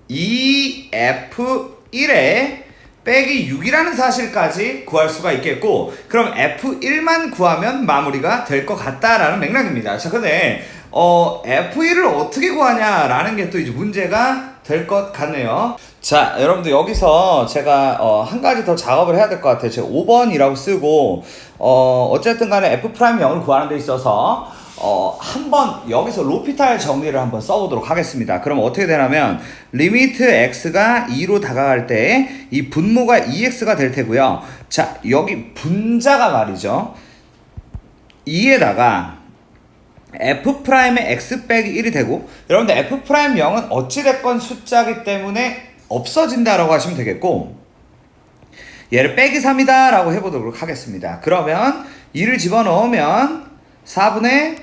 이 f1에 빼기 6이라는 사실까지 구할 수가 있겠고, 그럼 f1만 구하면 마무리가 될 것 같다라는 맥락입니다. 자, 근데 f1을 어떻게 구하냐라는 게 또 이제 문제가 될 것 같네요. 자, 여러분들 여기서 제가 한 가지 더 작업을 해야 될 것 같아요. 제가 5번이라고 쓰고 어쨌든 간에 f'0을 구하는 데 있어서 한번 여기서 로피탈 정리를 한번 써보도록 하겠습니다. 그럼 어떻게 되냐면 리미트 x가 2로 다가갈 때 이 분모가 2x가 될 테고요. 자, 여기 분자가 말이죠. 2에다가 f'의 x 빼기 1이 되고, 여러분들 f'0은 어찌됐건 숫자기 때문에 없어진다라고 하시면 되겠고, 얘를 빼기 3이다 라고 해보도록 하겠습니다. 그러면 2를 집어넣으면 4분의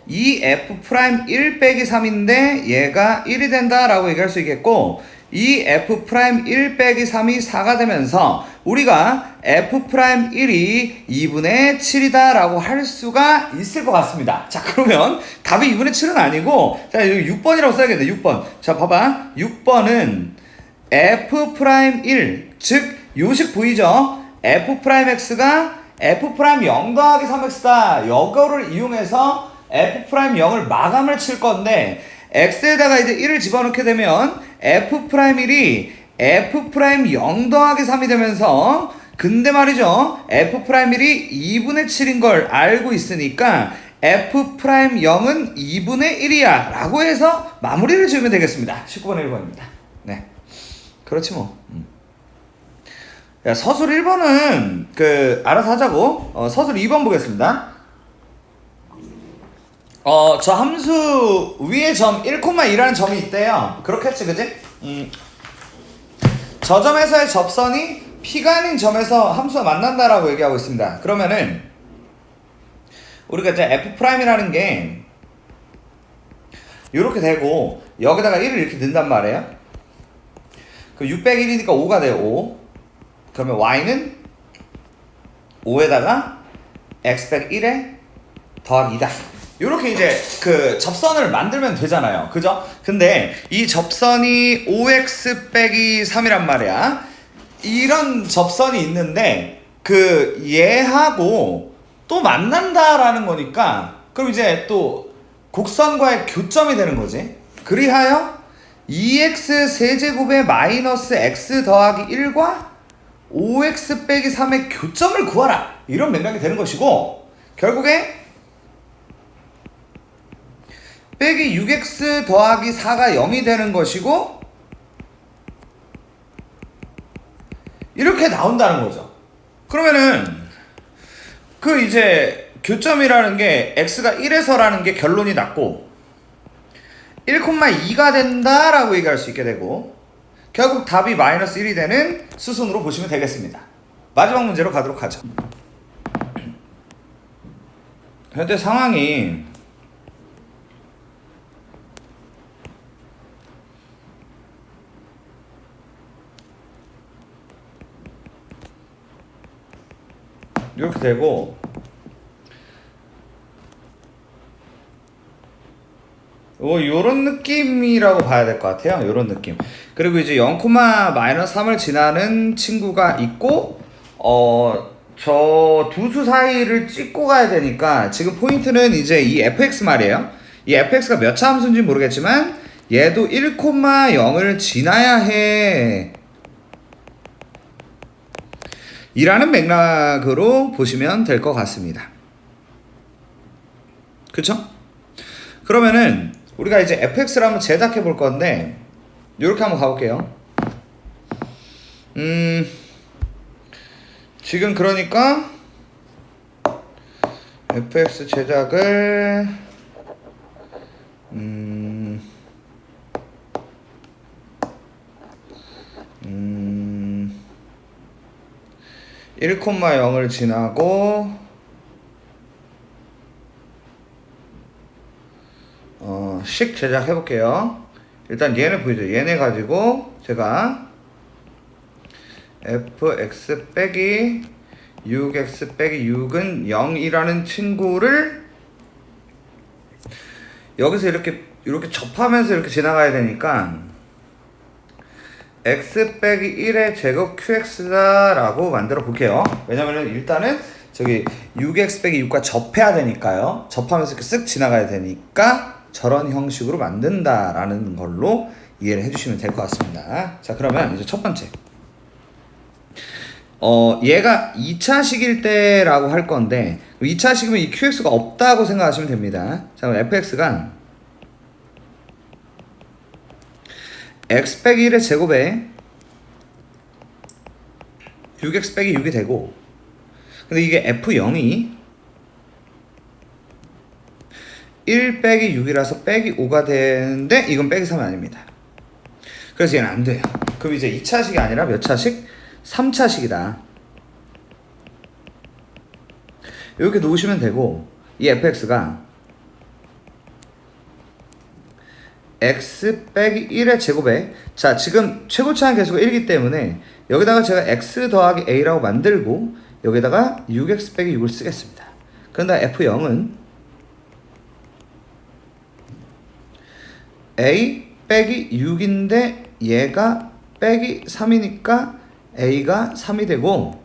이 f'1 빼기 3인데 얘가 1이 된다 라고 얘기할 수 있겠고, 이 F'1 빼기 3이 4가 되면서 우리가 F'1이 2분의 7이다 라고 할 수가 있을 것 같습니다. 자, 그러면 답이 2분의 7은 아니고, 자, 여기 6번이라고 써야겠네. 6번. 자, 봐봐. 6번은 F'1, 즉 요식 보이죠? F'X가 F'0 더하기 3X다. 이거를 이용해서 F'0을 마감을 칠 건데, X에다가 이제 1을 집어넣게 되면 F'1이 F'0 더하기 3이 되면서, 근데 말이죠, F'1이 2분의 7인 걸 알고 있으니까 F'0은 2분의 1이야 라고 해서 마무리를 지으면 되겠습니다. 19번의 1번입니다. 네, 그렇지 뭐. 야, 서술 1번은 알아서 하자고. 서술 2번 보겠습니다. 저 함수 위에 점 1,2라는 점이 있대요. 그렇겠지, 그지? 저 점에서의 접선이 P가 아닌 점에서 함수가 만난다라고 얘기하고 있습니다. 그러면은 우리가 이제 F'이라는 게 이렇게 되고 여기다가 1을 이렇게 넣는단 말이에요. 그 6 빼기 1이니까 5가 돼요. 5. 그러면 Y는 5에다가 X 빼기 1에 더하기 2다. 이렇게 이제 접선을 만들면 되잖아요. 그죠? 근데 이 접선이 5x 빼기 3이란 말이야. 이런 접선이 있는데 얘하고 또 만난다라는 거니까, 그럼 이제 또 곡선과의 교점이 되는 거지. 그리하여 2x 세제곱에 마이너스 x 더하기 1과 5x 빼기 3의 교점을 구하라. 이런 맥락이 되는 것이고, 결국에 빼기 6x 더하기 4가 0이 되는 것이고, 이렇게 나온다는 거죠. 그러면은 이제 교점이라는 게 x가 1에서라는 게 결론이 났고 1,2가 된다라고 얘기할 수 있게 되고, 결국 답이 마이너스 1이 되는 수순으로 보시면 되겠습니다. 마지막 문제로 가도록 하죠. 현재 상황이 이렇게 되고, 요런 느낌이라고 봐야 될 것 같아요. 요런 느낌. 그리고 이제 0,-3을 지나는 친구가 있고, 저 두 수 사이를 찍고 가야 되니까, 지금 포인트는 이제 이 fx 말이에요. 이 fx가 몇 차 함수인지 모르겠지만 얘도 1,0을 지나야 해 이라는 맥락으로 보시면 될 것 같습니다. 그쵸? 그러면은 우리가 이제 fx를 한번 제작해 볼 건데, 이렇게 한번 가볼게요. 지금 그러니까 fx 제작을 1,0을 지나고 식 제작해 볼게요. 일단 얘네 보이죠? 얘네 가지고 제가 fx 빼기 6x 빼기 6은 0이라는 친구를 여기서 이렇게 접하면서 이렇게 지나가야 되니까 x 빼기 1의 제곱 qx다 라고 만들어 볼게요. 왜냐면은 일단은 저기 6x 빼기 6과 접해야 되니까요. 접하면서 이렇게 쓱 지나가야 되니까 저런 형식으로 만든다라는 걸로 이해를 해주시면 될 것 같습니다. 자, 그러면 이제 첫 번째, 얘가 2차식일 때라고 할 건데, 2차식이면 이 qx가 없다고 생각하시면 됩니다. 자, 그럼 fx가 x 빼기 1의 제곱에 6x 빼기 6이 되고, 근데 이게 f0이 1 빼기 6이라서 빼기 5가 되는데 이건 빼기 3이 아닙니다. 그래서 얘는 안 돼요. 그럼 이제 2차식이 아니라 몇 차식? 3차식이다. 이렇게 놓으시면 되고, 이 fx가 x 빼기 1의 제곱에 자 지금 최고차항 계수가 1이기 때문에 여기다가 제가 x 더하기 a라고 만들고 여기다가 6x 빼기 6을 쓰겠습니다. 그런 다음 f0은 a 빼기 6인데 얘가 빼기 3이니까 a가 3이 되고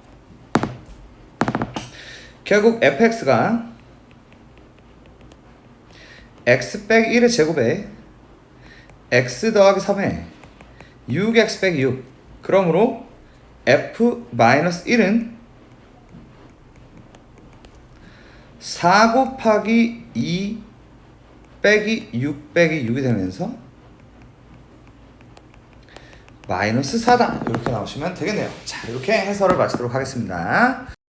결국 fx가 x 빼기 1의 제곱에 x 더하기 3에 6x 빼기 6 그러므로 f-1은 4 곱하기 2 빼기 6 빼기 6이 되면서 마이너스 4다 이렇게 나오시면 되겠네요. 자 이렇게 해설을 마치도록 하겠습니다.